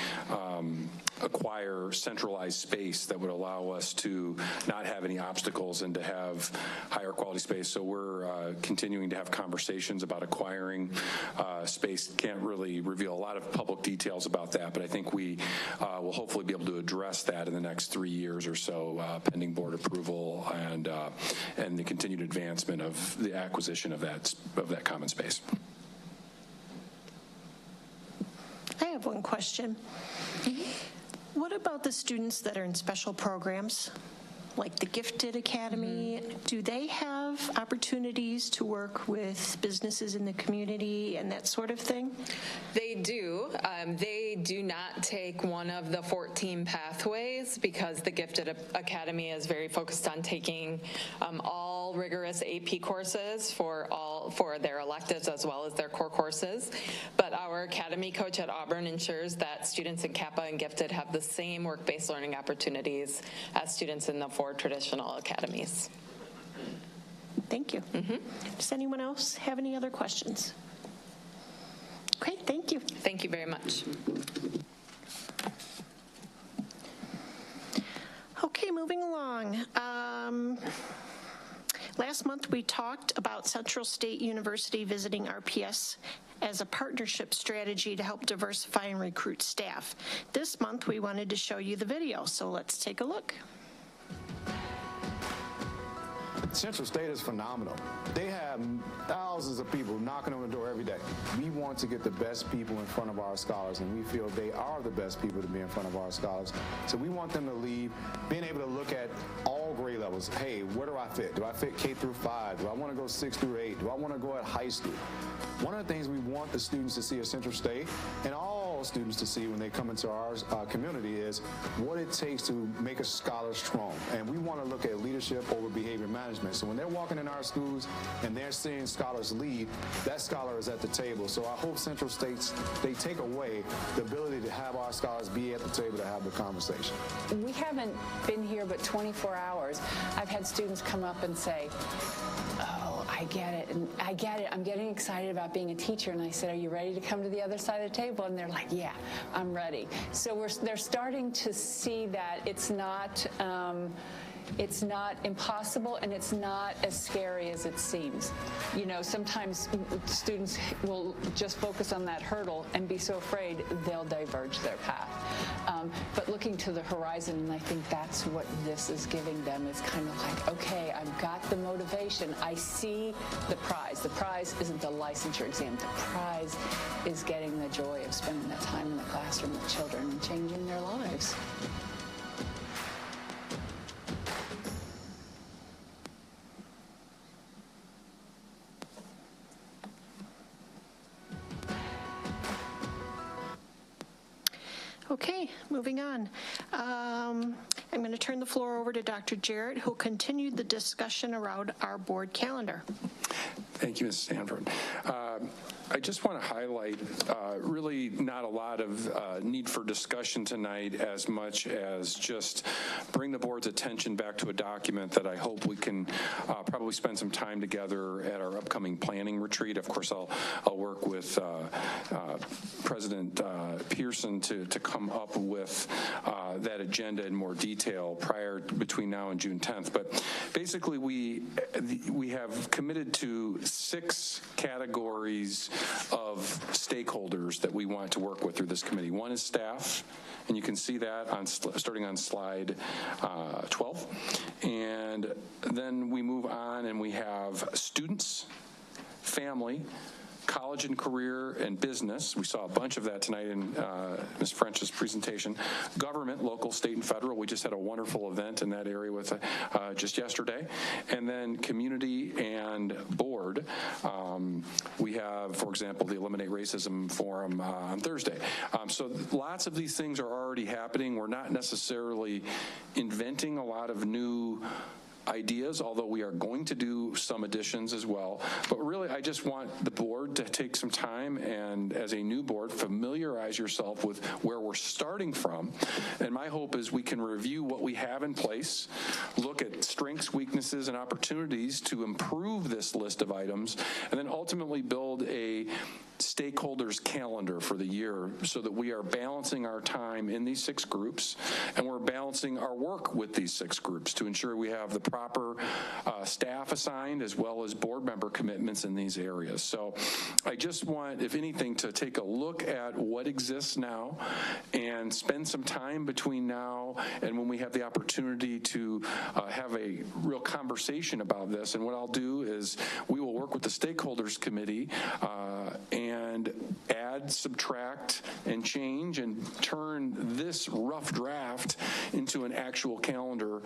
acquire centralized space that would allow us to not have any obstacles and to have higher quality space. So we're continuing to have conversations about acquiring space. Can't really reveal a lot of public details about that, but I think we will hopefully be able to address that in the next 3 years or so, pending board approval and the continued advancement of the acquisition of that common space. I have one question. What about the students that are in special programs, like the Gifted Academy? Do they have opportunities to work with businesses in the community and that sort of thing? They do. They do not take one of the 14 pathways because the Gifted Academy is very focused on taking all rigorous AP courses for their electives as well as their core courses. But our academy coach at Auburn ensures that students in Kappa and Gifted have the same work-based learning opportunities as students in the 4 traditional academies. Thank you. Does anyone else have any other questions? Great, thank you. Thank you very much. Okay, moving along. Last month we talked about Central State University visiting RPS as a partnership strategy to help diversify and recruit staff. This month we wanted to show you the video, so let's take a look. Central State is phenomenal. They have thousands of people knocking on the door every day. We want to get the best people in front of our scholars, and we feel they are the best people to be in front of our scholars. So we want them to leave being able to look at all grade levels. Hey, where do I fit? Do I fit K through 5? Do I want to go 6 through 8? Do I want to go at high school? One of the things we want the students to see at Central State, and all students to see when they come into our community, is what it takes to make a scholar strong. And we want to look at leadership over behavior management. So when they're walking in our schools and they're seeing scholars lead, that scholar is at the table. So I hope Central States, they take away the ability to have our scholars be at the table to have the conversation. We haven't been here but 24 hours. I've had students come up and say, oh, I get it, and I get it. I'm getting excited about being a teacher. And I said, are you ready to come to the other side of the table? And they're like, yeah, I'm ready. So they're starting to see that it's not impossible, and it's not as scary as it seems. You know, sometimes students will just focus on that hurdle and be so afraid they'll diverge their path. but looking to the horizon, and I think that's what this is giving them, is kind of like, okay, I've got the motivation. I see the prize. The prize isn't the licensure exam. The prize is getting the joy of spending that time in the classroom with children and changing their lives. Okay, moving on. I'm going to turn the floor over to Dr. Jarrett, who'll continue the discussion around our board calendar. Thank you, Ms. Stanford. I just want to highlight really not a lot of need for discussion tonight, as much as just bring the board's attention back to a document that I hope we can probably spend some time together at our upcoming planning retreat. Of course, I'll work with President Pearson to come up with that agenda in more detail between now and June 10th. But basically, we have committed to 6 categories of stakeholders that we want to work with through this committee. One is staff, and you can see that starting on slide 12. And then we move on and we have students, family, college and career, and business. We saw a bunch of that tonight in Ms. French's presentation. Government, local, state, and federal. We just had a wonderful event in that area with just yesterday. And then community and board. We have, for example, the Eliminate Racism Forum on Thursday. So lots of these things are already happening. We're not necessarily inventing a lot of new ideas, although we are going to do some additions as well. But really, I just want the board to take some time and, as a new board, familiarize yourself with where we're starting from. And my hope is we can review what we have in place, look at strengths, weaknesses, and opportunities to improve this list of items, and then ultimately build a stakeholders calendar for the year so that we are balancing our time in these 6 groups, and we're balancing our work with these 6 groups to ensure we have the proper staff assigned as well as board member commitments in these areas. So I just want, if anything, to take a look at what exists now and spend some time between now and when we have the opportunity to have a real conversation about this. And what I'll do is we will work with the stakeholders committee and add, subtract, and change and turn this rough draft into an actual calendar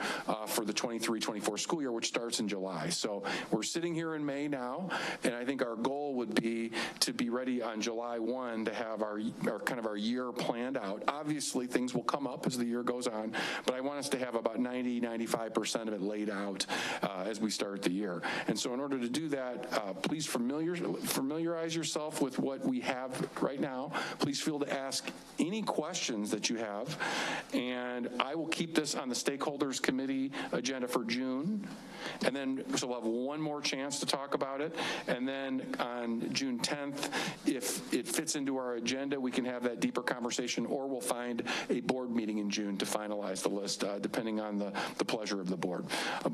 for the 23-24 school year, which starts in July. So we're sitting here in May now, and I think our goal would be to be ready on July 1 to have our kind of our year planned out. Obviously, things will come up as the year goes on, but I want us to have about 90-95% of it laid out as we start the year. And so in order to do that, please familiarize yourself with what we have right now. Please feel to ask any questions that you have, and I will keep this on the stakeholders committee agenda for June, and then so we'll have one more chance to talk about it, and then on June 10th, if it fits into our agenda, we can have that deeper conversation, or we'll find a board meeting in June to finalize the list, depending on the pleasure of the board.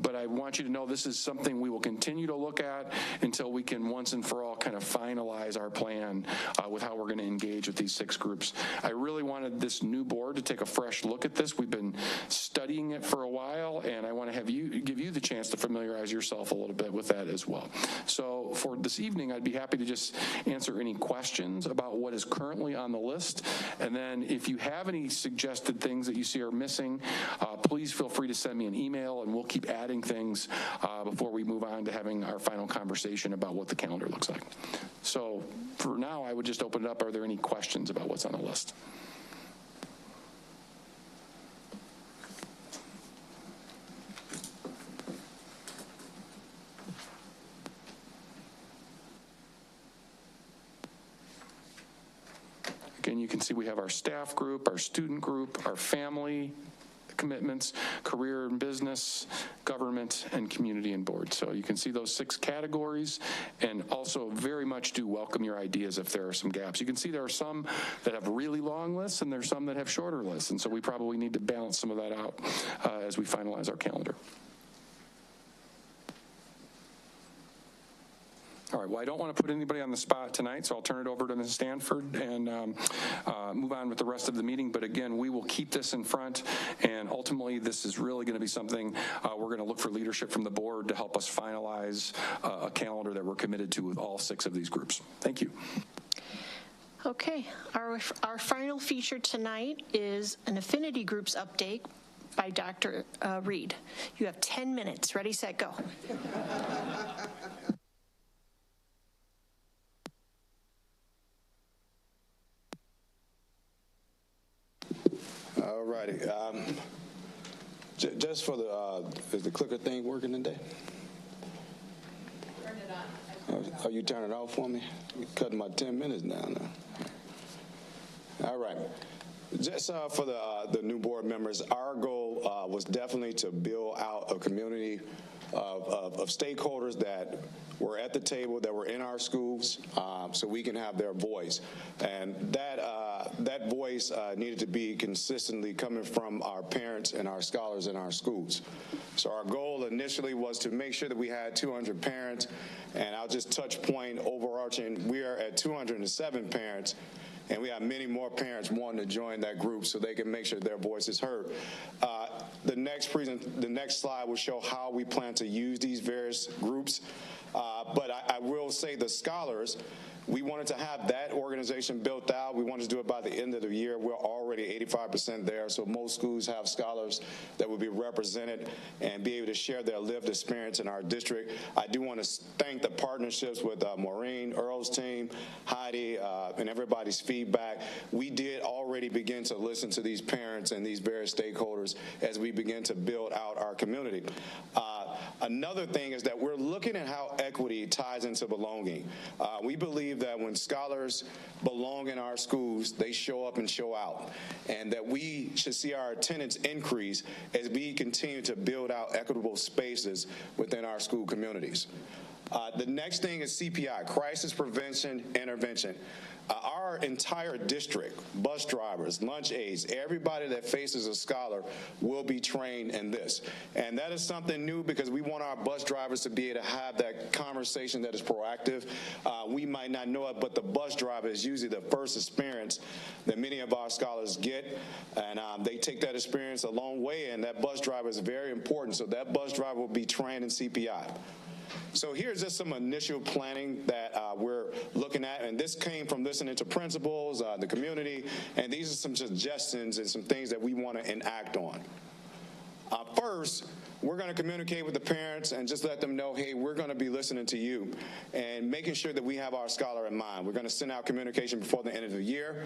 But I want you to know this is something we will continue to look at until we can once and for all kind of finalize our plan with how we're going to engage with these 6 groups. I really wanted this new board to take a fresh look at this. We've been studying it for a while, and I want to give you the chance to familiarize yourself a little bit with that as well. So for this evening, I'd be happy to just answer any questions about what is currently on the list. And then if you have any suggested things that you see are missing, please feel free to send me an email, and we'll keep adding things before we move on to having our final conversation about what the calendar looks like. So for now, I would just open it up. Are there any questions about what's on the list? Again, you can see we have our staff group, our student group, our family commitments, career and business, government, and community and board. So you can see those 6 categories, and also very much do welcome your ideas if there are some gaps. You can see there are some that have really long lists, and there's some that have shorter lists, and so we probably need to balance some of that out as we finalize our calendar. All right, well, I don't want to put anybody on the spot tonight, so I'll turn it over to Ms. Stanford and move on with the rest of the meeting. But again, we will keep this in front, and ultimately this is really going to be something we're going to look for leadership from the board to help us finalize a calendar that we're committed to with all 6 of these groups. Thank you. Okay, our final feature tonight is an affinity groups update by Dr. Reed. You have 10 minutes. Ready, set, go. All righty. Just for the, is the clicker thing working today? Turn it on. Oh, you turn it off for me? You're cutting my 10 minutes down now. All right. Just for the new board members, our goal was definitely to build out a community of stakeholders that were at the table, that were in our schools, so we can have their voice. And that voice needed to be consistently coming from our parents and our scholars in our schools. So our goal initially was to make sure that we had 200 parents, and I'll just touch point overarching, we are at 207 parents, and we have many more parents wanting to join that group so they can make sure their voice is heard. The next slide will show how we plan to use these various groups. But I will say the scholars, we wanted to have that organization built out. We wanted to do it by the end of the year. We're already 85% there, so most schools have scholars that will be represented and be able to share their lived experience in our district. I do want to thank the partnerships with Maureen, Earl's team, Heidi, and everybody's feedback. We did already begin to listen to these parents and these various stakeholders as we begin to build out our community. Another thing is that we're looking at how equity ties into belonging. We believe that when scholars belong in our schools, they show up and show out, and that we should see our attendance increase as we continue to build out equitable spaces within our school communities. The next thing is CPI, Crisis Prevention Intervention. Our entire district, bus drivers, lunch aides, everybody that faces a scholar will be trained in this. And that is something new because we want our bus drivers to be able to have that conversation that is proactive. We might not know it, but the bus driver is usually the first experience that many of our scholars get. And they take that experience a long way, and that bus driver is very important. So that bus driver will be trained in CPI. So here's just some initial planning that we're looking at, and this came from listening to principals, the community, and these are some suggestions and some things that we want to enact on. First, we're going to communicate with the parents and just let them know, hey, we're going to be listening to you and making sure that we have our scholar in mind. We're going to send out communication before the end of the year.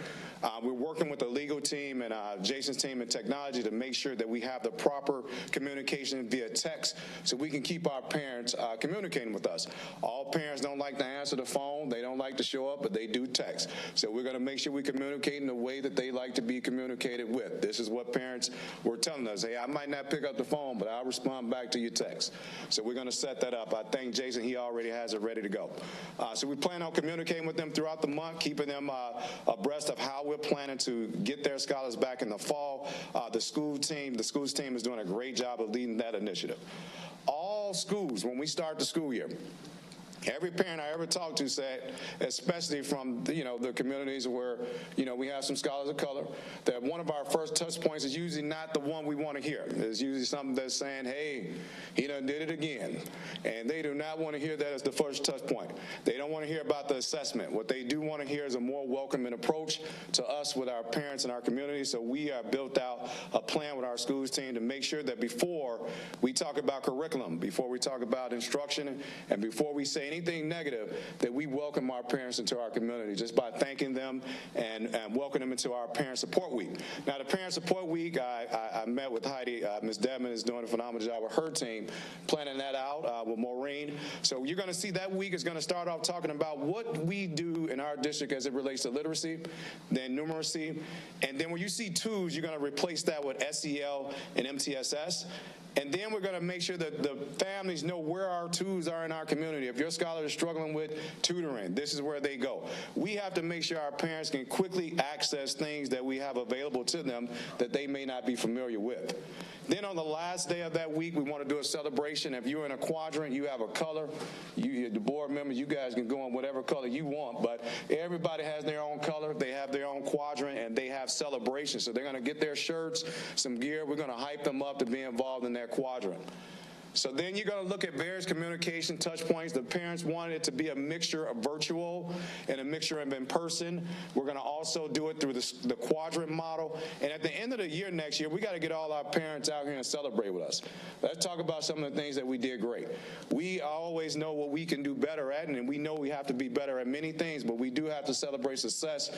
We're working with the legal team and Jason's team in technology to make sure that we have the proper communication via text so we can keep our parents communicating with us. All parents don't like to answer the phone. They don't like to show up, but they do text. So we're going to make sure we communicate in the way that they like to be communicated with. This is what parents were telling us. Hey, I might not pick up the phone, but I'll respond back to your text. So we're going to set that up. I thank Jason. He already has it ready to go. So we plan on communicating with them throughout the month, keeping them abreast of how we're planning to get their scholars back in the fall. The schools team is doing a great job of leading that initiative. All schools, when we start the school year, every parent I ever talked to said, especially from the communities where we have some scholars of color, that one of our first touch points is usually not the one we want to hear. It's usually something that's saying, hey, he done did it again. And they do not want to hear that as the first touch point. They don't want to hear about the assessment. What they do want to hear is a more welcoming approach to us with our parents and our community. So we have built out a plan with our schools team to make sure that before we talk about curriculum, before we talk about instruction, and before we say anything negative, that we welcome our parents into our community just by thanking them and welcoming them into our Parent Support Week. Now, the Parent Support Week, I met with Heidi. Ms. Devin is doing a phenomenal job with her team, planning that out with Maureen. So you're going to see that week is going to start off talking about what we do in our district as it relates to literacy, then numeracy, and then when you see twos, you're going to replace that with SEL and MTSS. And then we're going to make sure that the families know where our twos are in our community. If your scholar is struggling with tutoring, this is where they go. We have to make sure our parents can quickly access things that we have available to them that they may not be familiar with. Then on the last day of that week, we want to do a celebration. If you're in a quadrant, you have a color. The board members, you guys can go in whatever color you want, but everybody has their own color. They have their own quadrant, and they have celebrations. So they're going to get their shirts, some gear. We're going to hype them up to be involved in that quadrant. So then you're going to look at various communication touch points. The parents wanted it to be a mixture of virtual and a mixture of in-person. We're going to also do it through the quadrant model. And at the end of the year next year, we got to get all our parents out here and celebrate with us. Let's talk about some of the things that we did great. We always know what we can do better at, and we know we have to be better at many things, but we do have to celebrate success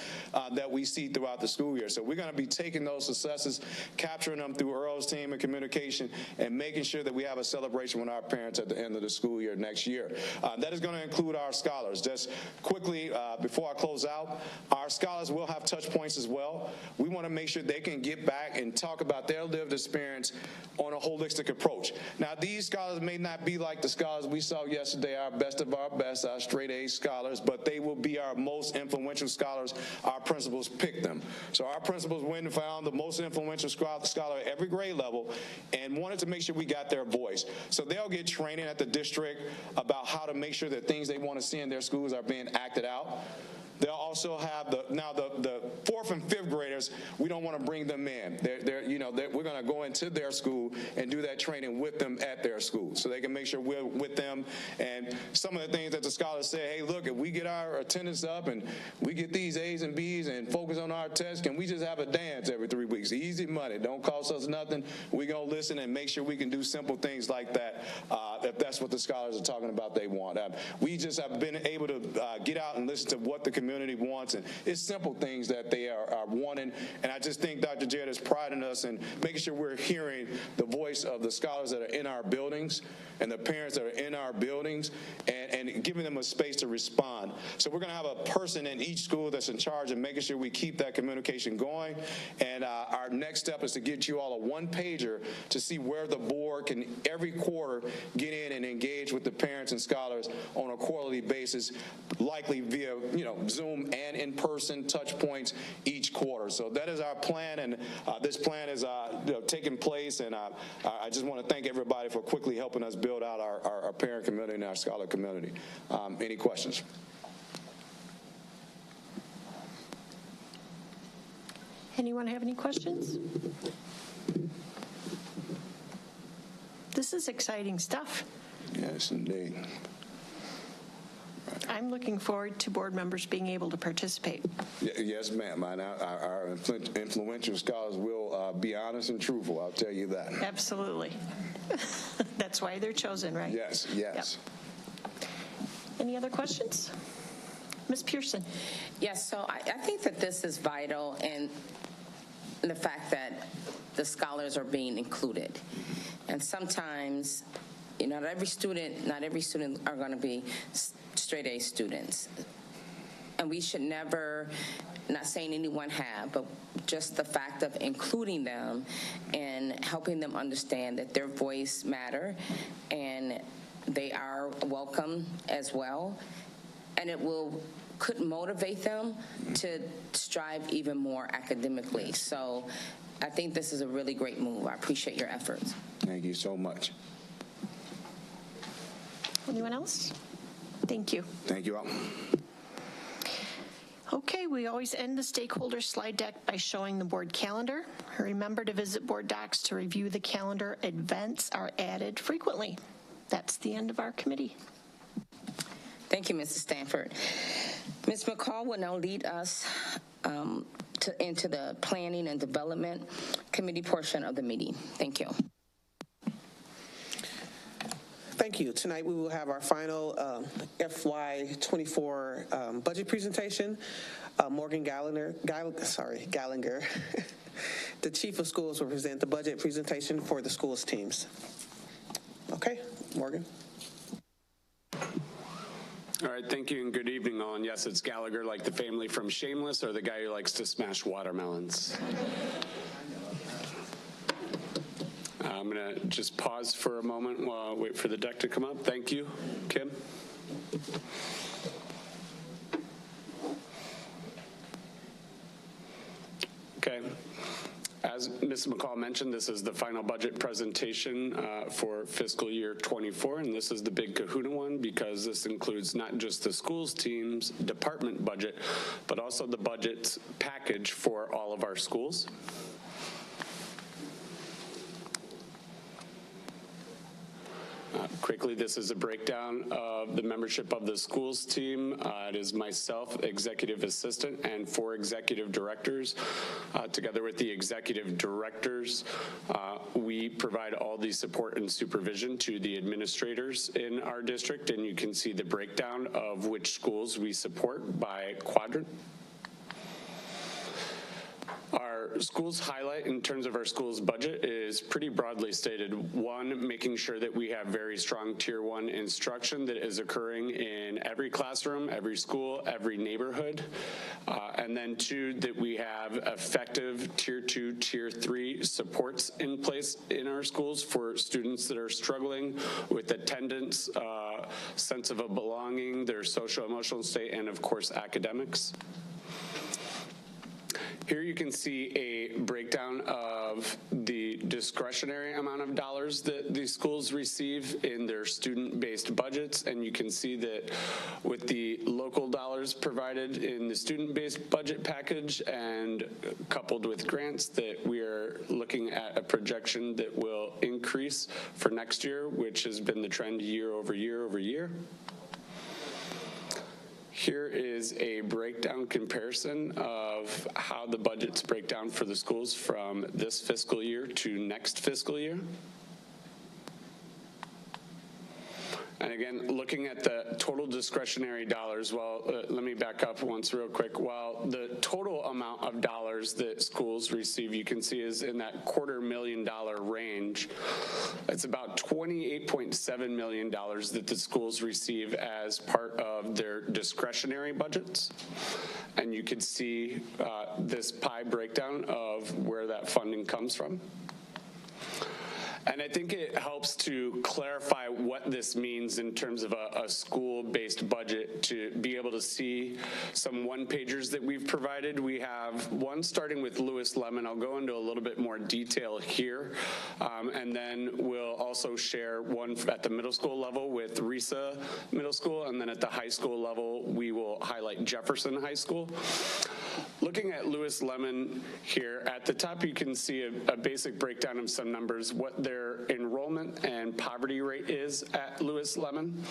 that we see throughout the school year. So we're going to be taking those successes, capturing them through Earl's team and communication, and making sure that we have a celebration with our parents at the end of the school year next year. That is going to include our scholars. Just quickly, before I close out, our scholars will have touch points as well. We want to make sure they can get back and talk about their lived experience on a holistic approach. Now, these scholars may not be like the scholars we saw yesterday, our best of our best, our straight A scholars, but they will be our most influential scholars. Our principals picked them. So our principals went and found the most influential scholar at every grade level and wanted to make sure we got their voice. So they'll get training at the district about how to make sure that things they want to see in their schools are being acted out. They'll also have the 4th and 5th graders. We don't want to bring them in. We're going to go into their school and do that training with them at their school, so they can make sure we're with them. And some of the things that the scholars say, hey, look, if we get our attendance up and we get these A's and B's and focus on our tests, can we just have a dance every 3 weeks? Easy money, don't cost us nothing. We're going to listen and make sure we can do simple things like that. If that's what the scholars are talking about, they want. We just have been able to get out and listen to what the community wants, and it's simple things that they are wanting. And I just think Dr. Jed is priding us in making sure we're hearing the voice of the scholars that are in our buildings and the parents that are in our buildings, and giving them a space to respond. So we're going to have a person in each school that's in charge of making sure we keep that communication going. And our next step is to get you all a one-pager to see where the board can every quarter get in and engage with the parents and scholars on a quarterly basis, likely via Zoom and in-person touch points each quarter. So that is our plan, and this plan is taking place, and I just want to thank everybody for quickly helping us build out our parent community and our scholar community. Any questions? Anyone have any questions? This is exciting stuff. Yes, indeed. I'm looking forward to board members being able to participate. Yes, ma'am. Our influential scholars will be honest and truthful, I'll tell you that. Absolutely. That's why they're chosen, right? Yes. Yep. Any other questions? Ms. Pearson. Yes, so I think that this is vital, and the fact that the scholars are being included. And sometimes, not every student are going to be straight A students. And we should never, not saying anyone have, but just the fact of including them and helping them understand that their voice matter and they are welcome as well. And it could motivate them to strive even more academically. So I think this is a really great move. I appreciate your efforts. Thank you so much. Anyone else? Thank you. Thank you all. Okay, we always end the stakeholder slide deck by showing the board calendar. Remember to visit board docs to review the calendar. Events are added frequently. That's the end of our committee. Thank you, Mrs. Stanford. Ms. McCall will now lead us into the Planning and Development Committee portion of the meeting. Thank you. Thank you. Tonight we will have our final FY24 budget presentation. Morgan Gallinger, the Chief of Schools, will present the budget presentation for the schools teams. Okay, Morgan. All right, thank you and good evening all. And yes, it's Gallagher, like the family from Shameless, or the guy who likes to smash watermelons. I'm going to just pause for a moment while I wait for the deck to come up. Thank you, Kim. Okay. As as Ms. McCall mentioned, this is the final budget presentation for fiscal year 24, and this is the big kahuna one because this includes not just the schools team's department budget, but also the budget package for all of our schools. Quickly, this is a breakdown of the membership of the schools team. It is myself, executive assistant, and 4 executive directors. Together with the executive directors, we provide all the support and supervision to the administrators in our district, and you can see the breakdown of which schools we support by quadrant. Our schools highlight in terms of our schools budget is pretty broadly stated. 1, making sure that we have very strong tier 1 instruction that is occurring in every classroom, every school, every neighborhood. And then 2, that we have effective tier 2, tier 3 supports in place in our schools for students that are struggling with attendance, sense of a belonging, their social emotional state, and of course academics. Here you can see a breakdown of the discretionary amount of dollars that the schools receive in their student-based budgets, and you can see that with the local dollars provided in the student-based budget package and coupled with grants, that we are looking at a projection that will increase for next year, which has been the trend year over year over year. Here is a breakdown comparison of how the budgets break down for the schools from this fiscal year to next fiscal year. And again, looking at the total discretionary dollars, well, let me back up once real quick. While the total amount of dollars that schools receive, you can see is in that $250,000 range. It's about $28.7 million that the schools receive as part of their discretionary budgets. And you can see this pie breakdown of where that funding comes from. And I think it helps to clarify what this means in terms of a school-based budget to be able to see some one-pagers that we've provided. We have one starting with Lewis Lemon. I'll go into a little bit more detail here. And then we'll also share one at the middle school level with Risa Middle School. And then at the high school level, we will highlight Jefferson High School. Looking at Lewis Lemon here, at the top you can see a basic breakdown of some numbers, what their enrollment and poverty rate is at Lewis Lemon.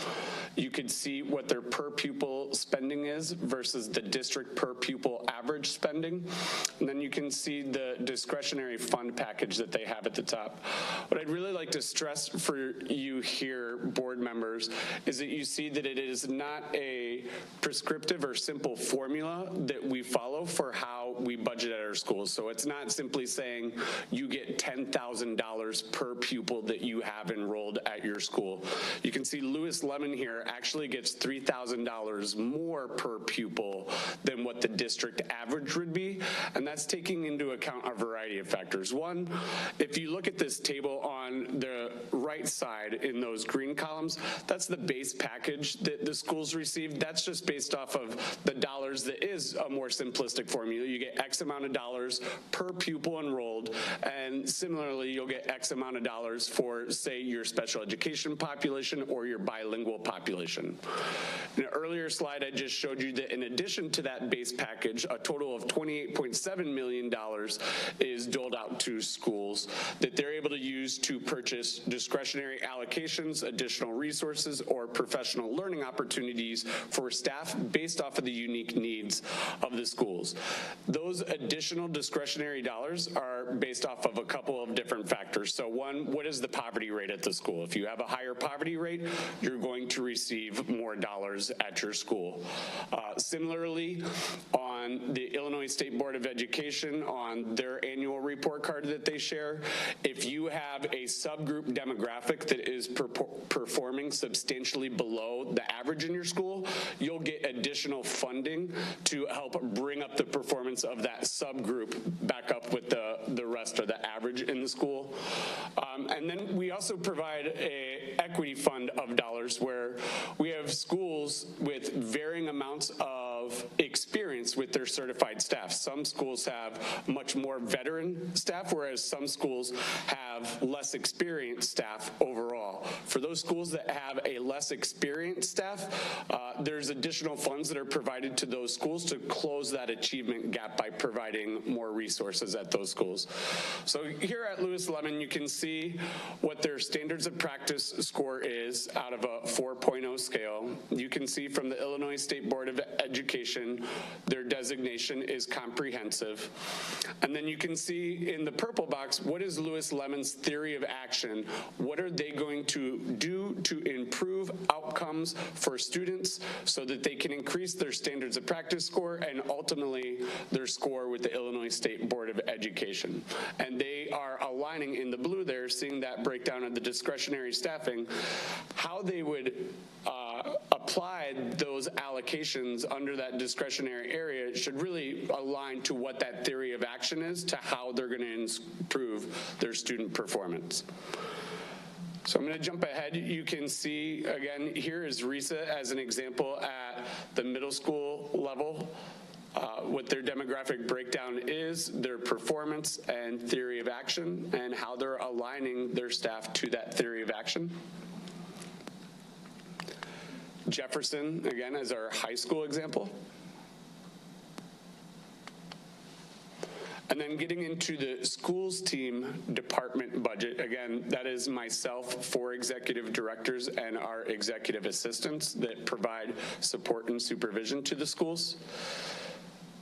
You can see what their per pupil spending is versus the district per pupil average spending. And then you can see the discretionary fund package that they have at the top. What I'd really like to stress for you here, board members, is that you see that it is not a prescriptive or simple formula that we follow for how we budget at our schools. So it's not simply saying you get $10,000 per pupil that you have enrolled at your school. You can see Lewis Lemon here actually gets $3,000 more per pupil than what the district average would be, and that's taking into account a variety of factors. One, if you look at this table on the right side in those green columns, that's the base package that the schools receive. That's just based off of the dollars that is a more simplistic formula. You get X amount of dollars per pupil enrolled, and similarly, you'll get X amount of dollars for, say, your special education population or your bilingual population. In an earlier slide, I just showed you that in addition to that base package, a total of $28.7 million is doled out to schools that they're able to use to purchase discretionary allocations, additional resources, or professional learning opportunities for staff based off of the unique needs of the schools. Those additional discretionary dollars are based off of a couple of different factors. So one, what is the poverty rate at the school? If you have a higher poverty rate, you're going to receive more dollars at your school. Similarly, on the Illinois State Board of Education, on their annual report card that they share, if you have a subgroup demographic that is performing substantially below the average in your school, you'll get additional funding to help bring up the performance of that subgroup back up with the rest of the average in the school. And then we also provide an equity fund of dollars where we have schools with varying amounts of of experience with their certified staff. Some schools have much more veteran staff, whereas some schools have less experienced staff overall. For those schools that have a less experienced staff, there's additional funds that are provided to those schools to close that achievement gap by providing more resources at those schools. So here at Lewis Lemon, you can see what their standards of practice score is out of a 4.0 scale. You can see from the Illinois State Board of Education, their designation is comprehensive. And then you can see in the purple box, what is Lewis Lemon's theory of action? What are they going to do to improve outcomes for students so that they can increase their standards of practice score and ultimately their score with the Illinois State Board of Education? And they are aligning in the blue there, seeing that breakdown of the discretionary staffing, how they would apply those allocations under that discretionary area should really align to what that theory of action is, to how they're going to improve their student performance. So I'm going to jump ahead. You can see, again, here is RISA as an example at the middle school level, what their demographic breakdown is, their performance and theory of action, and how they're aligning their staff to that theory of action. Jefferson, again, as our high school example. And then getting into the schools team department budget, again, that is myself, 4 executive directors, and our executive assistants that provide support and supervision to the schools.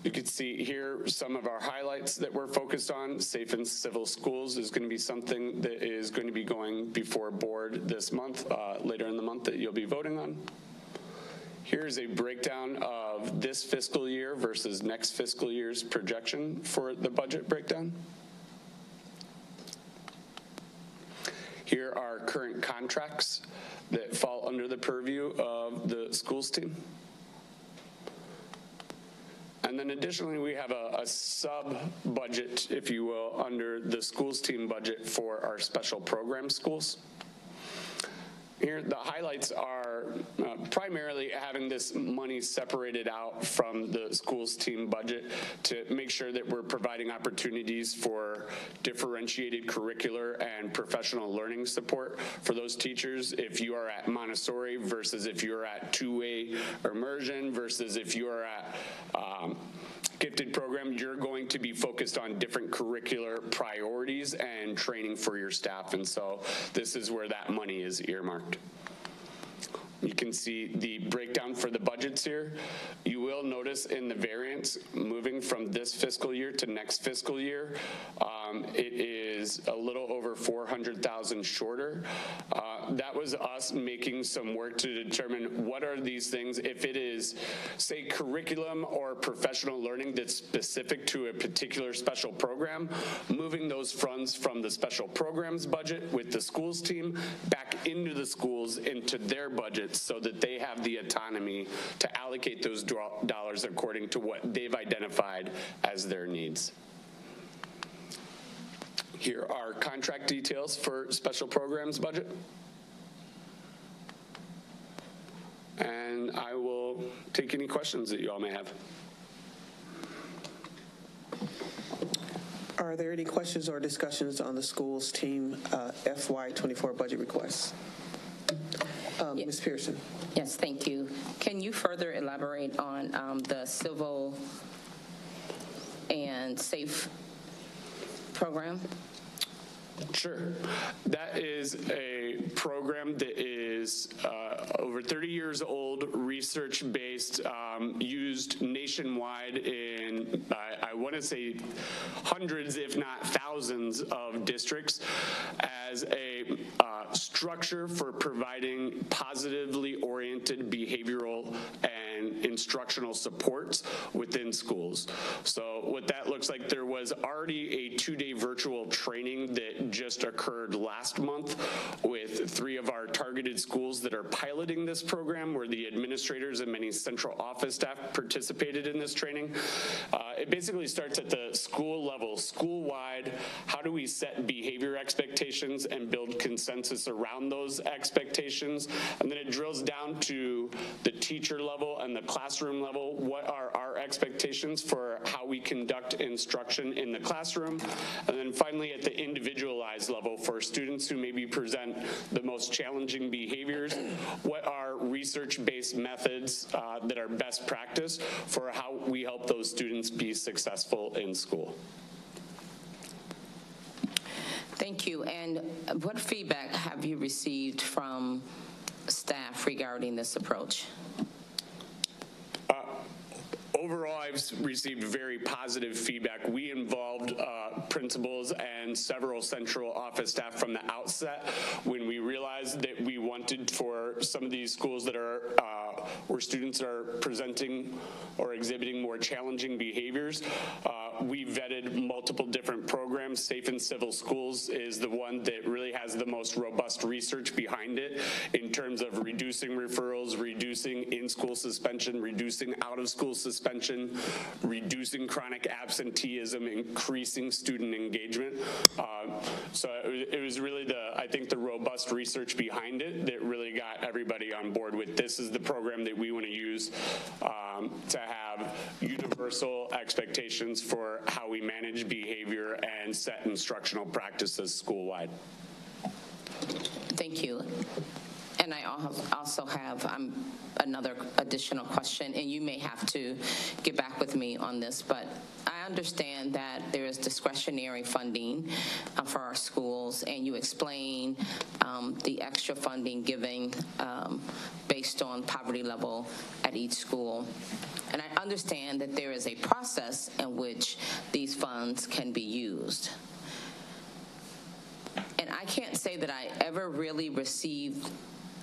You can see here some of our highlights that we're focused on. Safe and civil schools is going to be something that is going to be going before board this month, later in the month, that you'll be voting on. Here's a breakdown of this fiscal year versus next fiscal year's projection for the budget breakdown. Here are current contracts that fall under the purview of the schools team. And then additionally, we have a sub-budget, if you will, under the schools team budget for our special program schools. Here, the highlights are primarily having this money separated out from the schools team budget to make sure that we're providing opportunities for differentiated curricular and professional learning support for those teachers. If you are at Montessori versus if you're at two-way immersion versus if you are at gifted program, you're going to be focused on different curricular priorities and training for your staff. And so this is where that money is earmarked. You can see the breakdown for the budgets here. You will notice in the variance, moving from this fiscal year to next fiscal year, it is a little over 400,000 shorter. That was us making some work to determine what are these things. If it is, say, curriculum or professional learning that's specific to a particular special program, moving those funds from the special programs budget with the schools team back into the schools, into their budgets, so that they have the autonomy to allocate those dollars according to what they've identified as their needs. Here are contract details for special programs budget. And I will take any questions that you all may have. Are there any questions or discussions on the schools team FY24 budget requests? Ms. Pearson. Yes, thank you. Can you further elaborate on the civil and safe program? Sure. That is a program that is over 30 years old, research-based, used nationwide in, I want to say, hundreds, if not thousands of districts as a structure for providing positively oriented behavioral and instructional supports within schools. So what that looks like, there was already a 2-day virtual training that just occurred last month with 3 of our target targeted schools that are piloting this program, where the administrators and many central office staff participated in this training. It basically starts at the school level, school-wide. How do we set behavior expectations and build consensus around those expectations? And then it drills down to the teacher level and the classroom level. What are our expectations for how we conduct instruction in the classroom? And then finally, at the individualized level, for students who maybe present the most challenging behaviors, what are research-based methods that are best practice for how we help those students be successful in school? Thank you. And what feedback have you received from staff regarding this approach? Overall, I've received very positive feedback. We involved principals and several central office staff from the outset when we realized that we wanted for some of these schools that are where students are presenting or exhibiting more challenging behaviors. We vetted multiple different programs. Safe and Civil Schools is the one that really has the most robust research behind it in terms of reducing referrals, reducing in-school suspension, reducing out-of-school suspension, reducing chronic absenteeism, increasing student engagement. So it was really I think the robust research behind it that really got everybody on board with this is the program that we want to use to have universal expectations for how we manage behavior and set instructional practices school-wide. Thank you. And I also have another additional question, and you may have to get back with me on this, but I understand that there is discretionary funding for our schools, and you explain the extra funding given based on poverty level at each school. And I understand that there is a process in which these funds can be used. And I can't say that I ever really received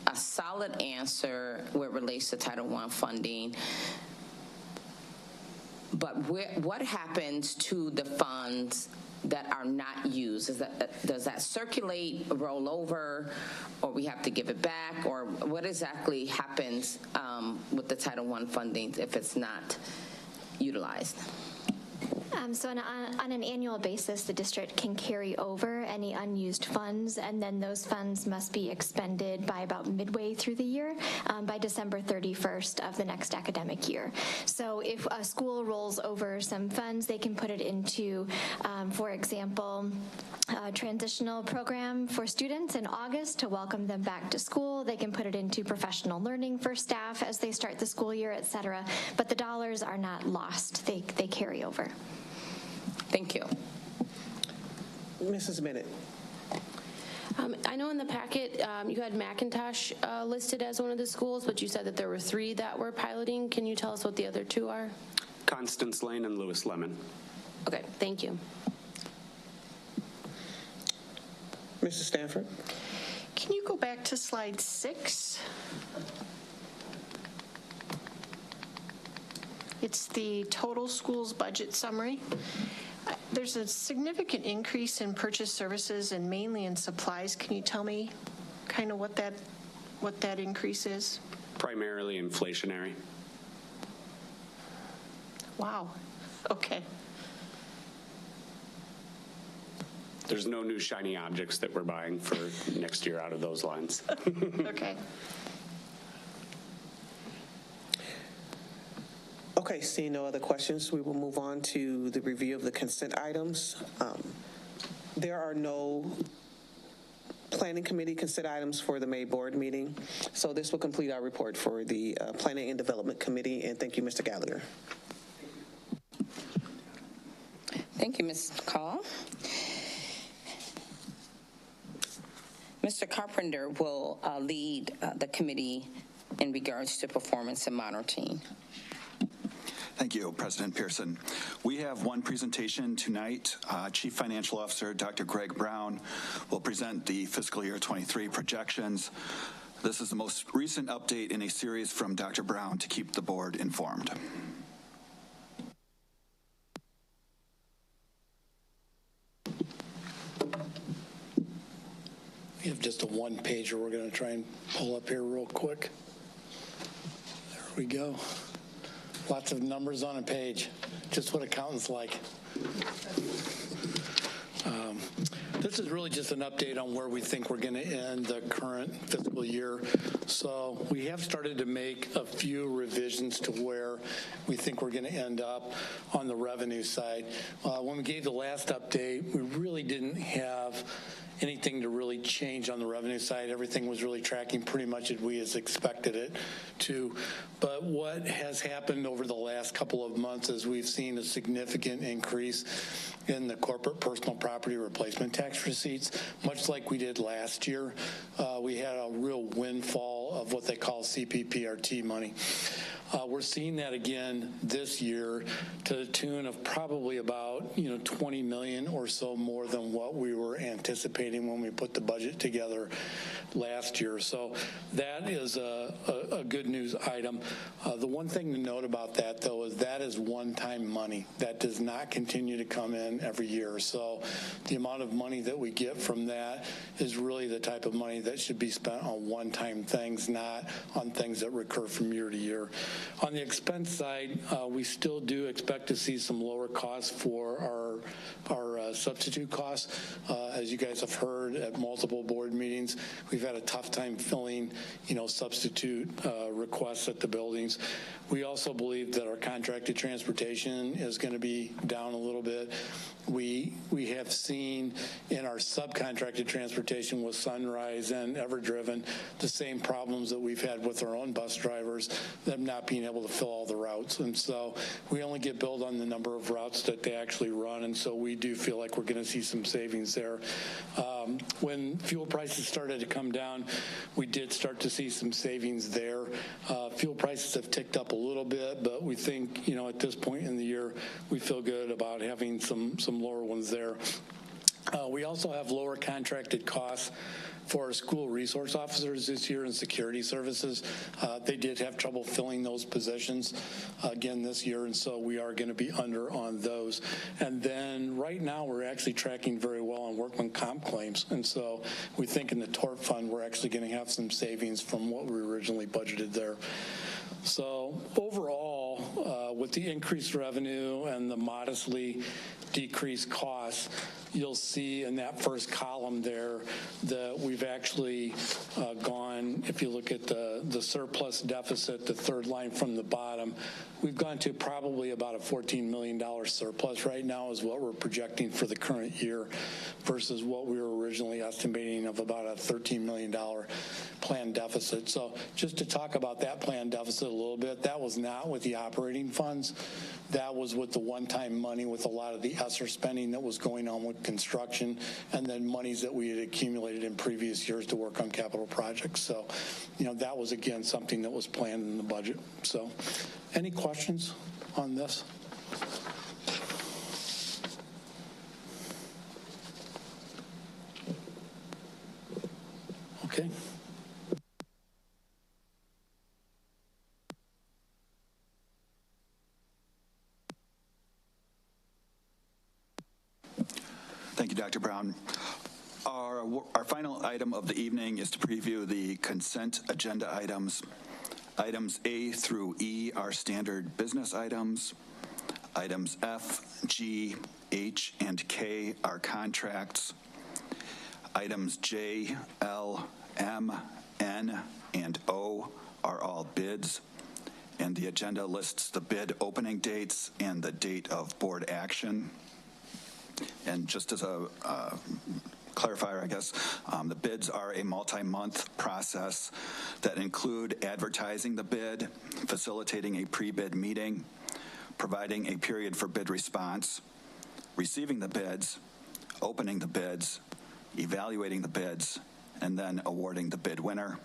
a solid answer where it relates to Title I funding. But what happens to the funds that are not used? Does that circulate, roll over, or we have to give it back? Or what exactly happens with the Title I funding if it's not utilized? So on an annual basis, the district can carry over any unused funds, and then those funds must be expended by about midway through the year, by December 31st of the next academic year. So if a school rolls over some funds, they can put it into, for example, a transitional program for students in August to welcome them back to school. They can put it into professional learning for staff as they start the school year, et cetera. But the dollars are not lost. They carry over. Thank you. Mrs. Bennett. I know in the packet you had McIntosh listed as one of the schools, but you said that there were 3 that were piloting. Can you tell us what the other 2 are? Constance Lane and Lewis Lemon. Okay, thank you. Mrs. Stanford. Can you go back to slide 6? It's the total schools budget summary. There's a significant increase in purchase services and mainly in supplies. Can you tell me kind of what that increase is? Primarily inflationary. Wow. Okay. There's no new shiny objects that we're buying for next year out of those lines. Okay. Okay, seeing no other questions, we will move on to the review of the consent items. There are no Planning Committee consent items for the May board meeting, so this will complete our report for the Planning and Development Committee, and thank you, Mr. Gallagher. Thank you, Ms. McCall. Mr. Carpenter will lead the committee in regards to performance and monitoring. Thank you, President Pearson. We have one presentation tonight. Chief Financial Officer Dr. Greg Brown will present the fiscal year 23 projections. This is the most recent update in a series from Dr. Brown to keep the board informed. We have just a one pager we're going to try and pull up here real quick. There we go. Lots of numbers on a page, just what accountants like. This is really just an update on where we think we're going to end the current fiscal year. So we have started to make a few revisions to where we think we're going to end up on the revenue side. When we gave the last update, we really didn't have anything to really change on the revenue side. Everything was really tracking pretty much as we as expected it to. But what has happened over the last couple of months is we've seen a significant increase in the corporate personal property replacement tax receipts, much like we did last year. We had a real windfall of what they call CPPRT money. We're seeing that again this year to the tune of probably about 20 million or so more than what we were anticipating when we put the budget together last year. So that is a good news item. The one thing to note about that, though, is that is one-time money. That does not continue to come in every year. So the amount of money that we get from that is really the type of money that should be spent on one-time things, not on things that recur from year to year. On the expense side, we still do expect to see some lower costs for our substitute costs. As you guys have heard at multiple board meetings, we've had a tough time filling, substitute requests at the buildings. We also believe that our contracted transportation is going to be down a little bit. We have seen in our subcontracted transportation with Sunrise and Everdriven the same problems that we've had with our own bus drivers, them not being able to fill all the routes. And so we only get billed on the number of routes that they actually run, and so we do feel like we're going to see some savings there. When fuel prices started to come down, we did start to see some savings there. Fuel prices have ticked up a little bit, but we think, at this point in the year, we feel good about having some lower ones there. We also have lower contracted costs for our school resource officers this year in security services. They did have trouble filling those positions again this year, and so we are going to be under on those. And then right now we're actually tracking very well on workman comp claims, and so we think in the tort fund we're actually going to have some savings from what we originally budgeted there. So overall, with the increased revenue and the modestly decreased costs, you'll see in that first column there that we've actually gone, if you look at the surplus deficit, the third line from the bottom, we've gone to probably about a $14 million surplus right now is what we're projecting for the current year versus what we were originally estimating of about a $13 million planned deficit. So just to talk about that planned deficit a little bit, that was not with the operating funds. That was with the one-time money with a lot of the ESSER spending that was going on with construction and then monies that we had accumulated in previous years to work on capital projects. So, that was, again, something that was planned in the budget. So any questions on this? Okay. Thank you, Dr. Brown. Our final item of the evening is to preview the consent agenda items. Items A through E are standard business items. Items F, G, H, and K are contracts. Items J, L, M, N, and O are all bids. And the agenda lists the bid opening dates and the date of board action. And just as a clarifier, I guess, the bids are a multi-month process that include advertising the bid, facilitating a pre-bid meeting, providing a period for bid response, receiving the bids, opening the bids, evaluating the bids, and then awarding the bid winner.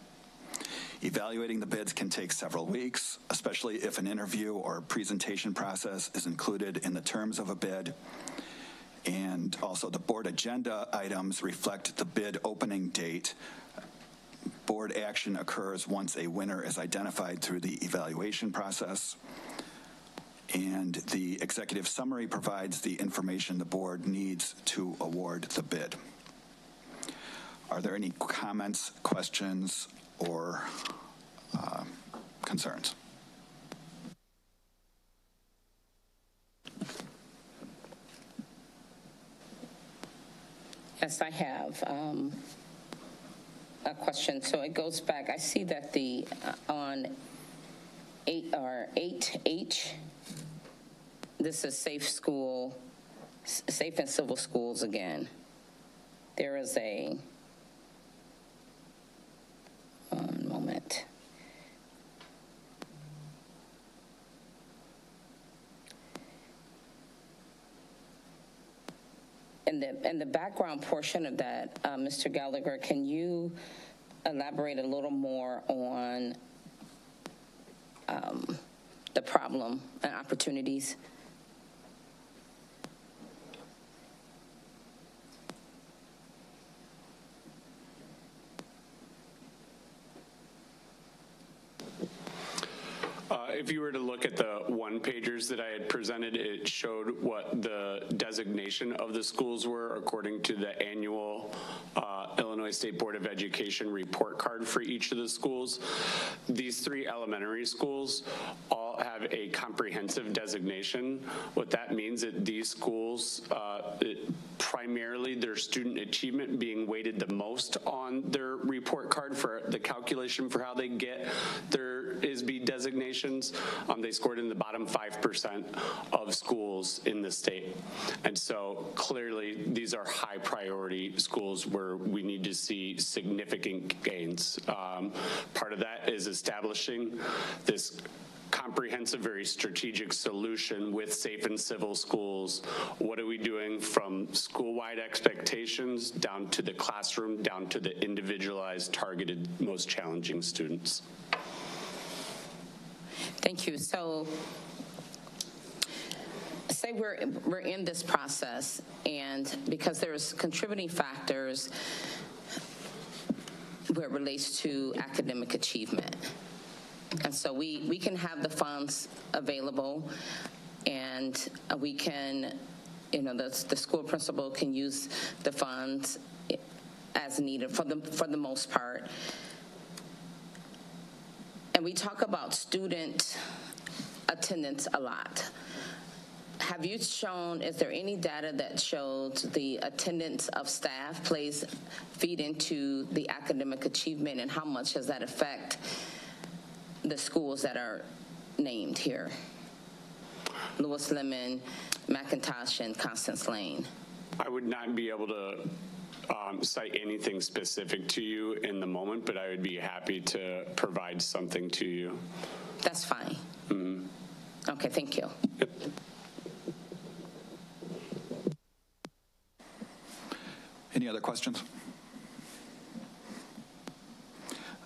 Evaluating the bids can take several weeks, especially if an interview or presentation process is included in the terms of a bid. And also the board agenda items reflect the bid opening date. Board action occurs once a winner is identified through the evaluation process. And the executive summary provides the information the board needs to award the bid. Are there any comments, questions, or concerns? Yes, I have a question. So it goes back. I see that the on 8H, this is safe and civil schools again. There is a, one moment. In the background portion of that, Mr. Gallagher, can you elaborate a little more on the problem and opportunities? If you were to look at the one-pagers that I had presented, it showed what the designation of the schools were according to the annual Illinois State Board of Education report card for each of the schools. These 3 elementary schools all have a comprehensive designation. What that means is that these schools, primarily their student achievement being weighted the most on their report card for the calculation for how they get their ISB designations. They scored in the bottom 5% of schools in the state. And so clearly these are high priority schools where we need to see significant gains. Part of that is establishing this comprehensive, very strategic solution with safe and civil schools. What are we doing from school-wide expectations down to the classroom, down to the individualized, targeted, most challenging students? Thank you. So say we're in this process, and because there's contributing factors where it relates to academic achievement. And so we can have the funds available, and we can, the school principal can use the funds as needed for the most part. And we talk about student attendance a lot. Have you shown, is there any data that shows the attendance of staff feed into the academic achievement, and how much does that affect the schools that are named here? Lewis Lemon, McIntosh, and Constance Lane. I would not be able to cite anything specific to you in the moment, but I would be happy to provide something to you. That's fine. Mm-hmm. Okay, thank you. Yep. Any other questions?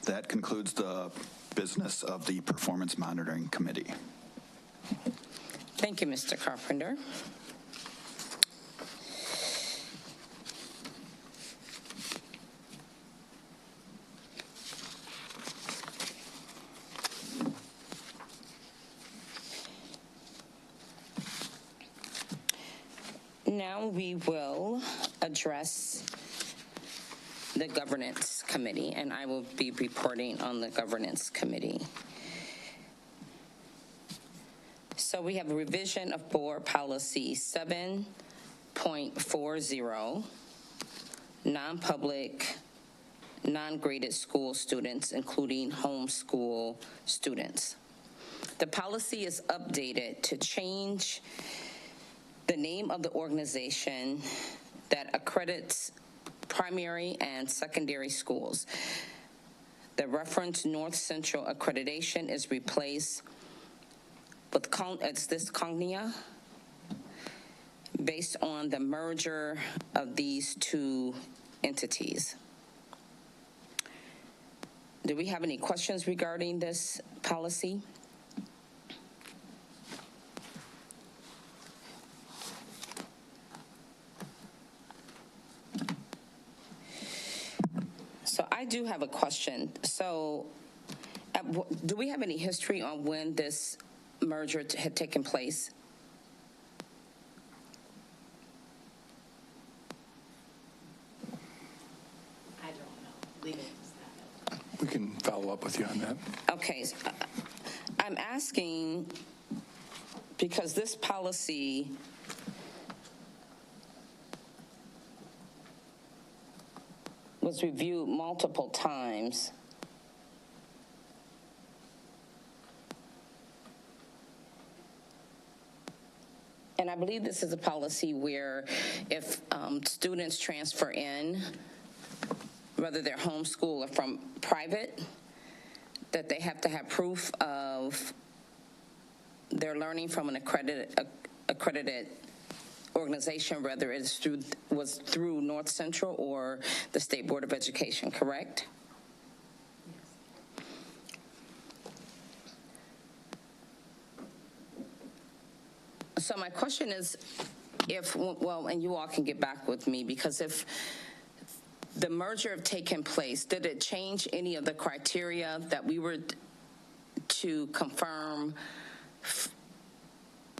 That concludes the business of the Performance Monitoring Committee. Thank you, Mr. Carpenter. Now we will address the Governance Committee, and I will be reporting on the Governance Committee. So we have a revision of Board Policy 7.40, non-public, non-graded school students, including homeschool students. The policy is updated to change the name of the organization that accredits primary and secondary schools. The reference North Central accreditation is replaced with this Cognia, based on the merger of these 2 entities. Do we have any questions regarding this policy? So I do have a question. So do we have any history on when this merger had taken place? I don't We can follow up with you on that. Okay, I'm asking because this policy was reviewed multiple times. And I believe this is a policy where if students transfer in, whether they're homeschool or from private, that they have to have proof of their learning from an accredited organization, whether it's was through North Central or the State Board of Education, correct? So my question is, and you all can get back with me, because if the merger have taken place, did it change any of the criteria that we were to confirm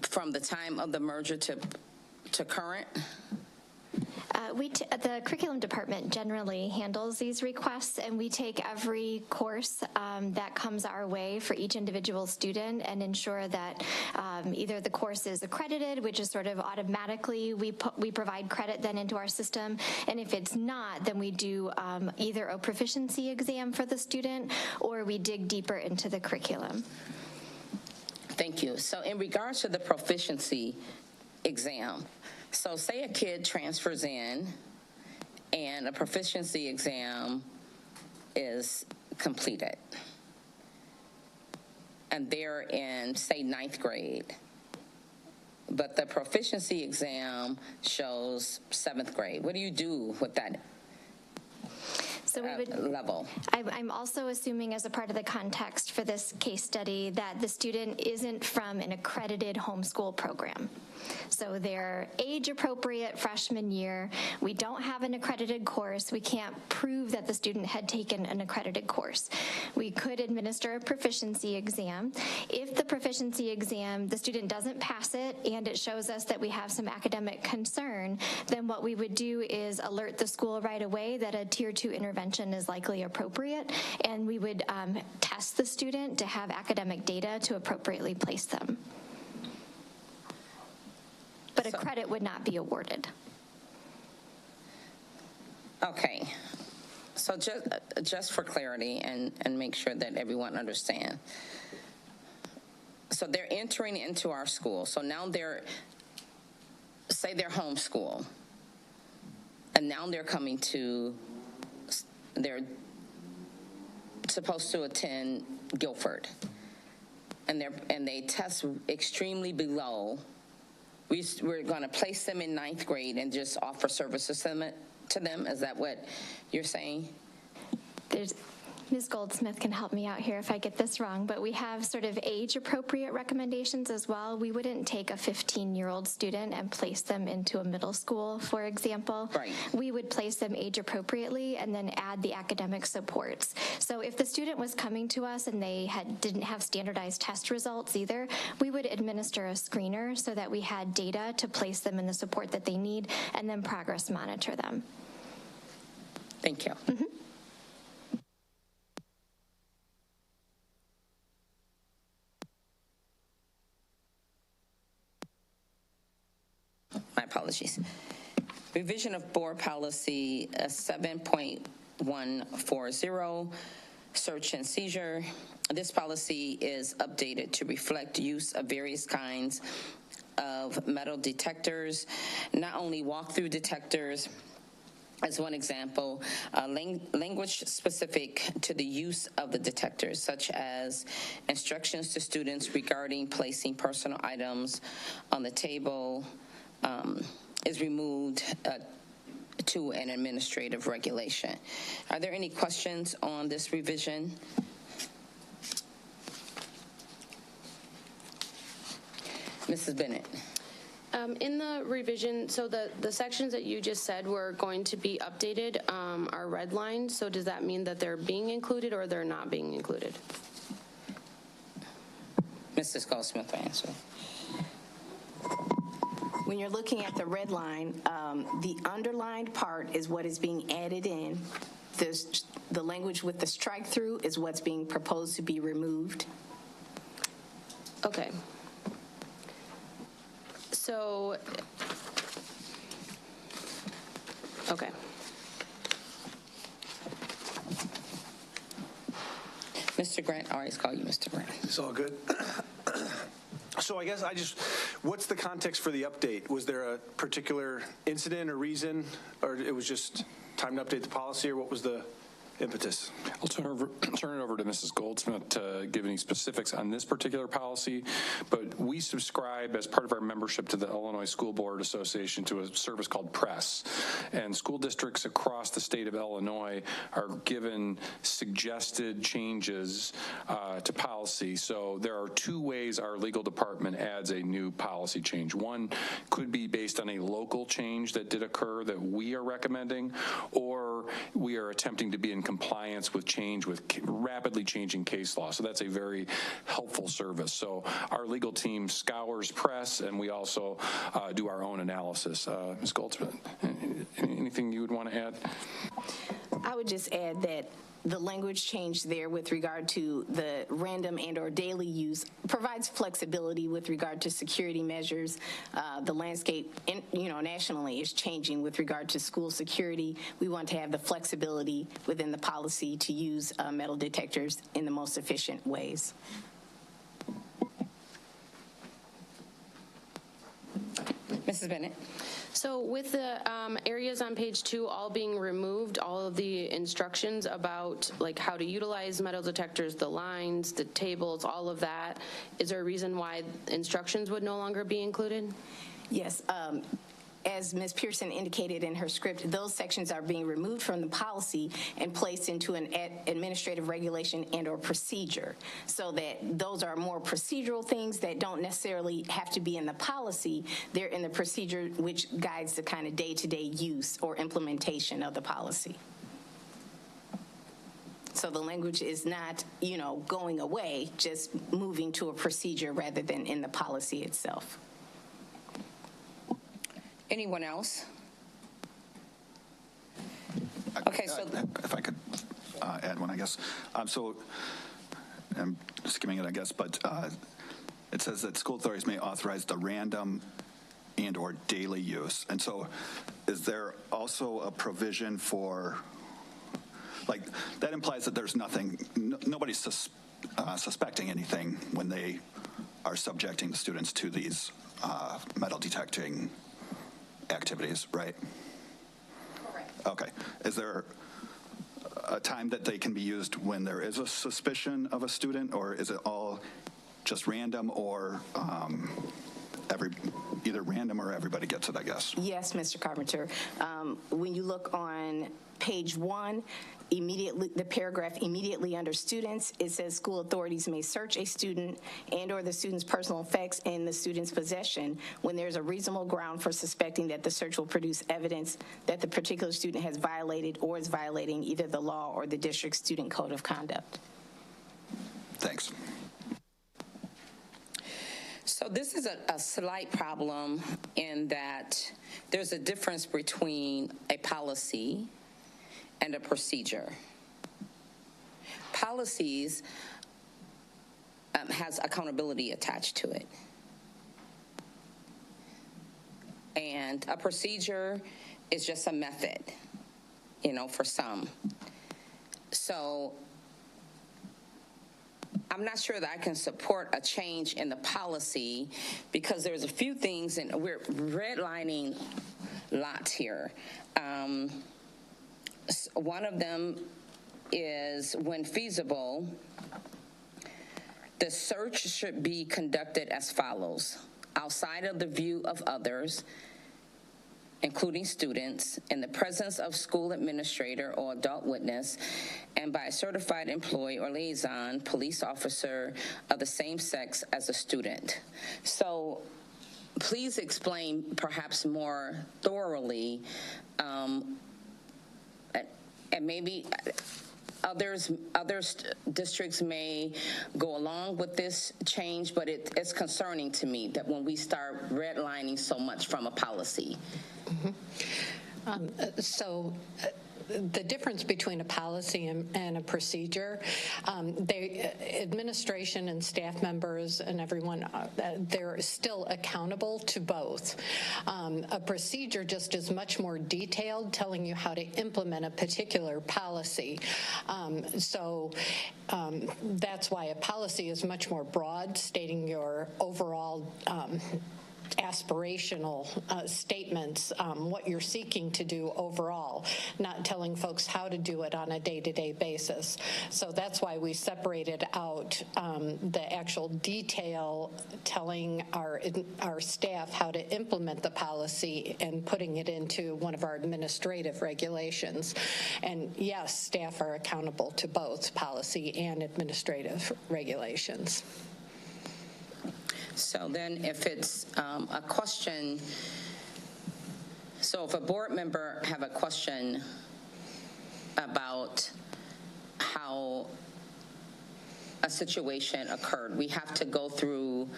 from the time of the merger to current? The curriculum department generally handles these requests, and we take every course that comes our way for each individual student and ensure that either the course is accredited, which is sort of automatically we provide credit then into our system, and if it's not, then we do either a proficiency exam for the student or we dig deeper into the curriculum. Thank you. So in regards to the proficiency exam, so say a kid transfers in and a proficiency exam is completed and they're in, say, 9th grade, but the proficiency exam shows 7th grade. What do you do with that So we would, level? I'm also assuming as a part of the context for this case study that the student isn't from an accredited homeschool program. So they're age-appropriate freshman year. We don't have an accredited course. We can't prove that the student had taken an accredited course. We could administer a proficiency exam. If the proficiency exam, the student doesn't pass it and it shows us that we have some academic concern, then what we would do is alert the school right away that a Tier 2 intervention is likely appropriate, and we would test the student to have academic data to appropriately place them. But a credit would not be awarded. Okay. So just for clarity and make sure that everyone understands. So they're entering into our school. So now say they're homeschool, and now they're supposed to attend Guilford, and they test extremely below. We're going to place them in 9th grade and just offer services to them. Is that what you're saying? Ms. Goldsmith can help me out here if I get this wrong, but we have sort of age-appropriate recommendations as well. We wouldn't take a 15-year-old student and place them into a middle school, for example. Right. We would place them age-appropriately and then add the academic supports. So if the student was coming to us and they didn't have standardized test results either, we would administer a screener so that we had data to place them in the support that they need and then progress monitor them. Thank you. Mm-hmm. My apologies. Revision of board policy 7.140, search and seizure. This policy is updated to reflect use of various kinds of metal detectors, not only walk-through detectors, as one example, language specific to the use of the detectors, such as instructions to students regarding placing personal items on the table, is removed to an administrative regulation. Are there any questions on this revision? Mrs. Bennett. In the revision, so the sections that you just said were going to be updated are redlined, so does that mean that they're being included or they're not being included? Mrs. Goldsmith will answer. When you're looking at the red line, the underlined part is what is being added in, the language with the strike-through is what's being proposed to be removed. Okay. So, okay. Mr. Grant, I always call you Mr. Grant. It's all good. So I guess what's the context for the update? Was there a particular incident or reason, or it was just time to update the policy, or what was the impetus? I'll turn it over to Mrs. Goldsmith to give any specifics on this particular policy, but we subscribe as part of our membership to the Illinois School Board Association to a service called PRESS, and school districts across the state of Illinois are given suggested changes to policy. So there are two ways our legal department adds a new policy change. One could be based on a local change that did occur that we are recommending, or we are attempting to be in compliance with change with rapidly changing case law. So that's a very helpful service. So our legal team scours press, and we also do our own analysis. Ms. Goldsmith, anything you would want to add? I would just add that the language change there with regard to the random and or daily use provides flexibility with regard to security measures. The landscape, nationally is changing with regard to school security. We want to have the flexibility within the policy to use metal detectors in the most efficient ways. Mrs. Bennett. So with the areas on page 2 all being removed, all of the instructions about like how to utilize metal detectors, the lines, the tables, all of that, is there a reason why instructions would no longer be included? Yes. As Ms. Pearson indicated in her script, those sections are being removed from the policy and placed into an administrative regulation and or procedure, so that those are more procedural things that don't necessarily have to be in the policy. They're in the procedure, which guides the kind of day-to-day use or implementation of the policy. So the language is not, going away, just moving to a procedure rather than in the policy itself. Anyone else? Okay, so if I could add one, I guess. So I'm skimming it, I guess, but it says that school authorities may authorize the random and or daily use. And so is there also a provision for, like, that implies that there's nothing, nobody's suspecting anything when they are subjecting the students to these metal detecting activities, right? Correct. Okay. Is there a time that they can be used when there is a suspicion of a student, or is it all just random, or either random or everybody gets it, I guess? Yes, Mr. Carpenter. When you look on page 1, immediately, the paragraph immediately under students, it says school authorities may search a student and or the student's personal effects in the student's possession when there's a reasonable ground for suspecting that the search will produce evidence that the particular student has violated or is violating either the law or the district student code of conduct. Thanks. So this is a slight problem in that there's a difference between a policy and a procedure. Policies has accountability attached to it. And a procedure is just a method, for some. So I'm not sure that I can support a change in the policy because there's a few things, and we're redlining lots here. One of them is, when feasible, the search should be conducted as follows: outside of the view of others, including students, in the presence of school administrator or adult witness, and by a certified employee or liaison, police officer of the same sex as a student. So please explain perhaps more thoroughly, and maybe other districts may go along with this change, but it's concerning to me that when we start redlining so much from a policy. So the difference between a policy and a procedure, administration and staff members and everyone, they're still accountable to both. A procedure just is much more detailed, telling you how to implement a particular policy. That's why a policy is much more broad, stating your overall aspirational statements, what you're seeking to do overall, not telling folks how to do it on a day-to-day basis. So that's why we separated out the actual detail, telling our staff how to implement the policy and putting it into one of our administrative regulations. And yes, staff are accountable to both policy and administrative regulations. So then if it's a question, so if a board member have a question about how a situation occurred, we have to go through,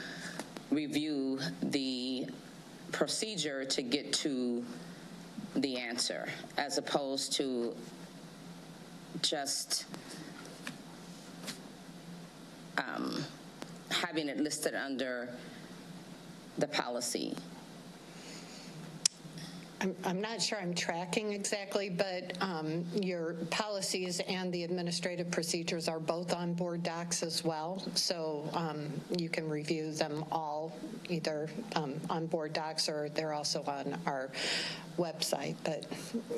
review the procedure to get to the answer, as opposed to just having it listed under the policy. I'm not sure I'm tracking exactly, but your policies and the administrative procedures are both on board docs as well. So you can review them all either on board docs or they're also on our website, but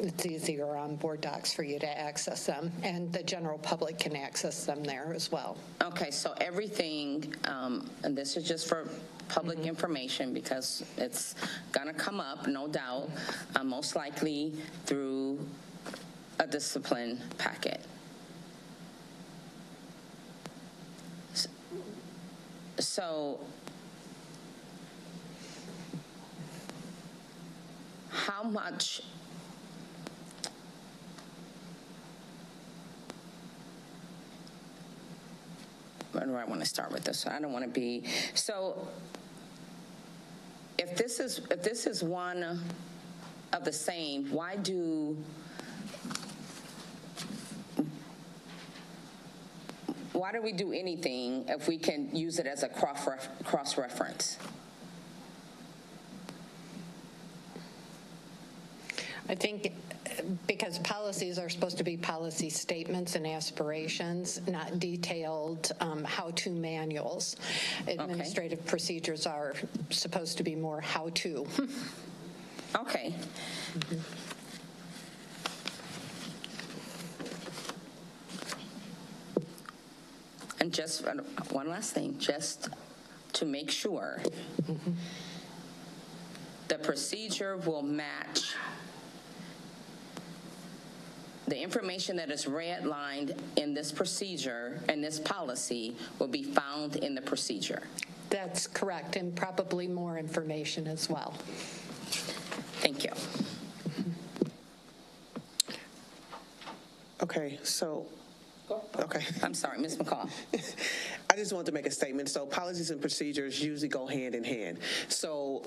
it's easier on board docs for you to access them, and the general public can access them there as well. Okay, so everything, and this is just for public information because it's gonna come up, no doubt, most likely through a discipline packet. So how much where do I want to start with this? I don't want to be so. If this is one of the same, why do we do anything if we can use it as a cross-reference? I think because policies are supposed to be policy statements and aspirations, not detailed how-to manuals. Administrative procedures are supposed to be more how-to. Okay. And just one last thing, just to make sure, the procedure will match the information that is redlined in this procedure and this policy will be found in the procedure. That's correct, and probably more information as well. Thank you. Okay, so, okay. I'm sorry, Ms. McCall. I just wanted to make a statement. So policies and procedures usually go hand in hand. So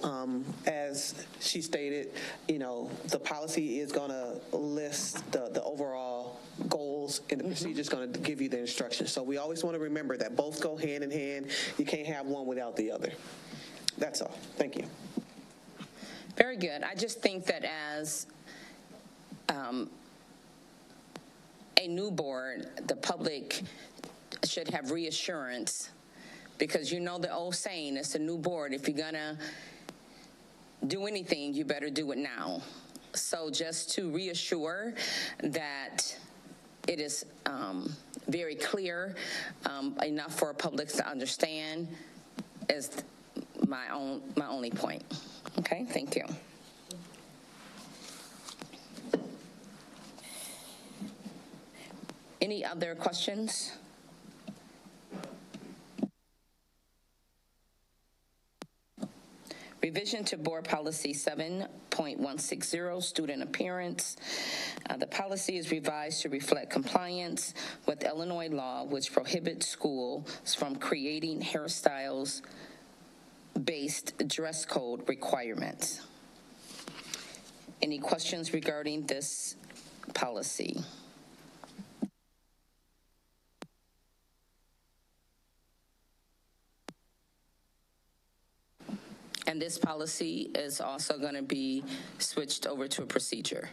as she stated, the policy is going to list the overall goals, and the procedure is going to give you the instructions. So we always want to remember that both go hand in hand. You can't have one without the other. That's all. Thank you. Very good. I just think that as a new board, the public should have reassurance, because the old saying, it's a new board. If you're gonna do anything, you better do it now. So just to reassure that it is very clear, enough for public to understand, is my only point. Okay, thank you. Any other questions? Revision to Board Policy 7.160, student appearance. The policy is revised to reflect compliance with Illinois law, which prohibits schools from creating hairstyles-based dress code requirements. Any questions regarding this policy. And this policy is also going to be switched over to a procedure.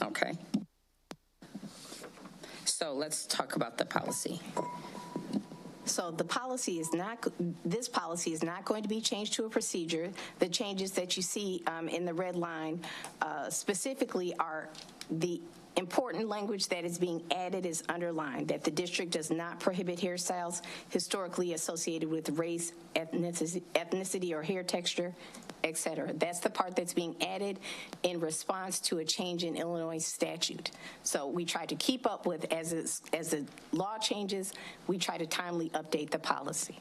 Okay. So let's talk about the policy. So the policy is not, this policy is not going to be changed to a procedure. The changes that you see in the red line specifically are the important language that is being added is underlined, that the district does not prohibit hairstyles historically associated with race, ethnicity or hair texture, et cetera. That's the part that's being added in response to a change in Illinois statute. So we try to keep up with, as the law changes, we try to timely update the policy.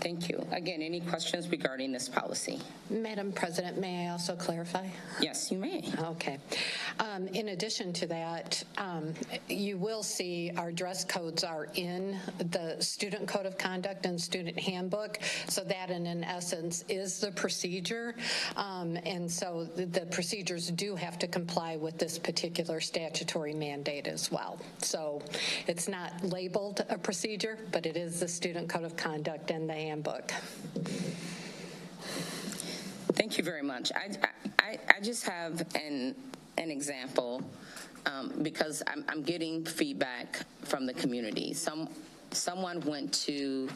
Thank you. Again, any questions regarding this policy? Madam President, may I also clarify? Yes, you may. Okay. In addition to that, you will see our dress codes are in the Student Code of Conduct and Student Handbook, so that in essence is the procedure. And so the procedures do have to comply with this particular statutory mandate as well. So it's not labeled a procedure, but it is the Student Code of Conduct and the handbook. Thank you very much. I just have an example because I'm getting feedback from the community. Someone went to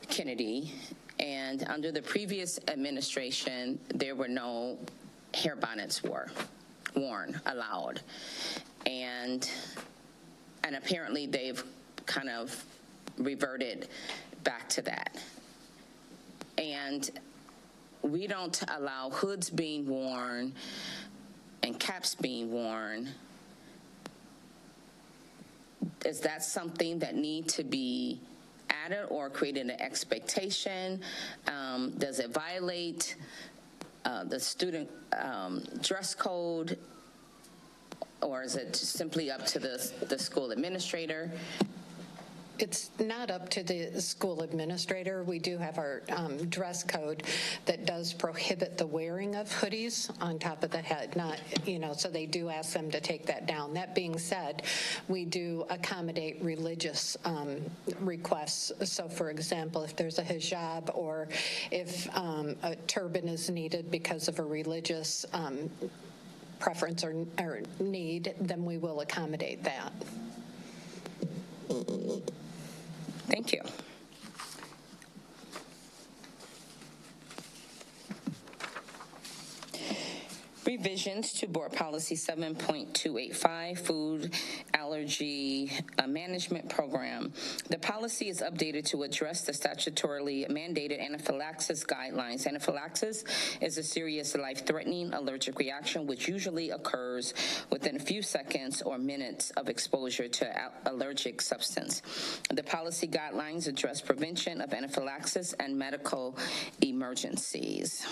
Kennedy, and under the previous administration, there were no hair bonnets worn allowed, and apparently they've kind of reverted back to that. And we don't allow hoods being worn and caps being worn. Is that something that need to be added or created an expectation? Does it violate the student dress code, or is it simply up to the school administrator? It's not up to the school administrator. We do have our dress code that does prohibit the wearing of hoodies on top of the head, not, so they do ask them to take that down. That being said, we do accommodate religious requests. So for example, if there's a hijab or if a turban is needed because of a religious preference or need, then we will accommodate that. Thank you. Revisions to Board Policy 7.285, Food Allergy Management Program. The policy is updated to address the statutorily mandated anaphylaxis guidelines. Anaphylaxis is a serious life-threatening allergic reaction which usually occurs within a few seconds or minutes of exposure to allergic substance. The policy guidelines address prevention of anaphylaxis and medical emergencies.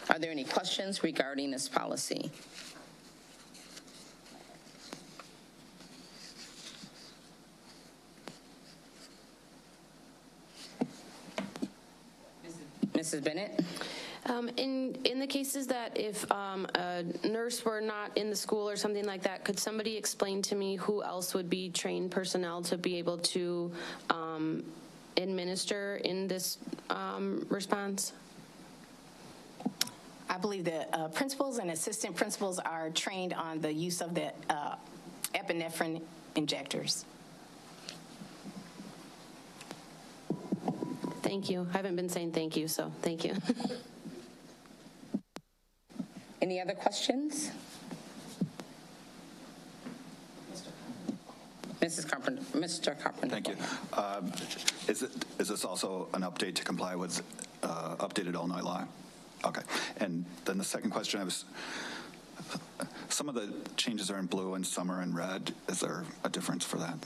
Are there any questions regarding this policy? Mrs. Bennett? In the cases that if a nurse were not in the school or something like that, could somebody explain to me who else would be trained personnel to be able to administer in this response? I believe the principals and assistant principals are trained on the use of the epinephrine injectors. Thank you. I haven't been saying thank you, so thank you. Any other questions? Mr. Carpenter. Thank you. Is this also an update to comply with updated Illinois law? Okay. And then the second question, some of the changes are in blue and some are in red. Is there a difference for that?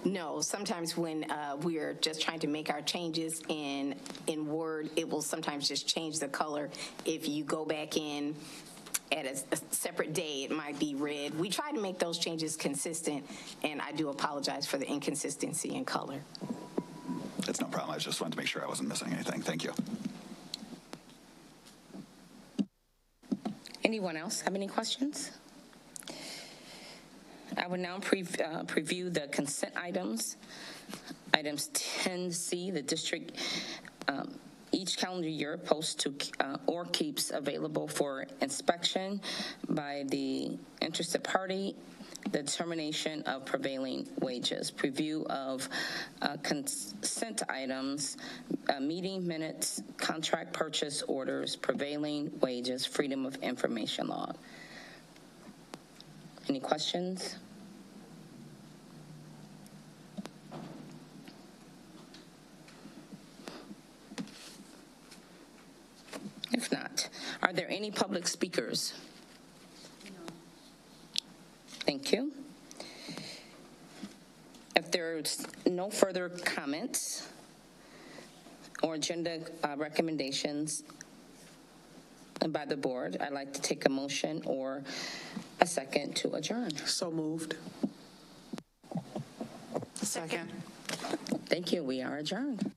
No, sometimes when we're just trying to make our changes in Word, it will sometimes just change the color. If you go back in at a separate day, it might be red. We try to make those changes consistent, and I do apologize for the inconsistency in color. It's no problem. I just wanted to make sure I wasn't missing anything. Thank you. Anyone else have any questions? I will now preview the consent items. Items 10C, the district each calendar year posts to or keeps available for inspection by the interested party the determination of prevailing wages. Preview of consent items, meeting minutes, contract purchase orders, prevailing wages, freedom of information log. Any questions? If not, are there any public speakers? Thank you. If there's no further comments or agenda recommendations by the board, I'd like to take a motion or a second to adjourn. So moved. Second. Thank you. We are adjourned.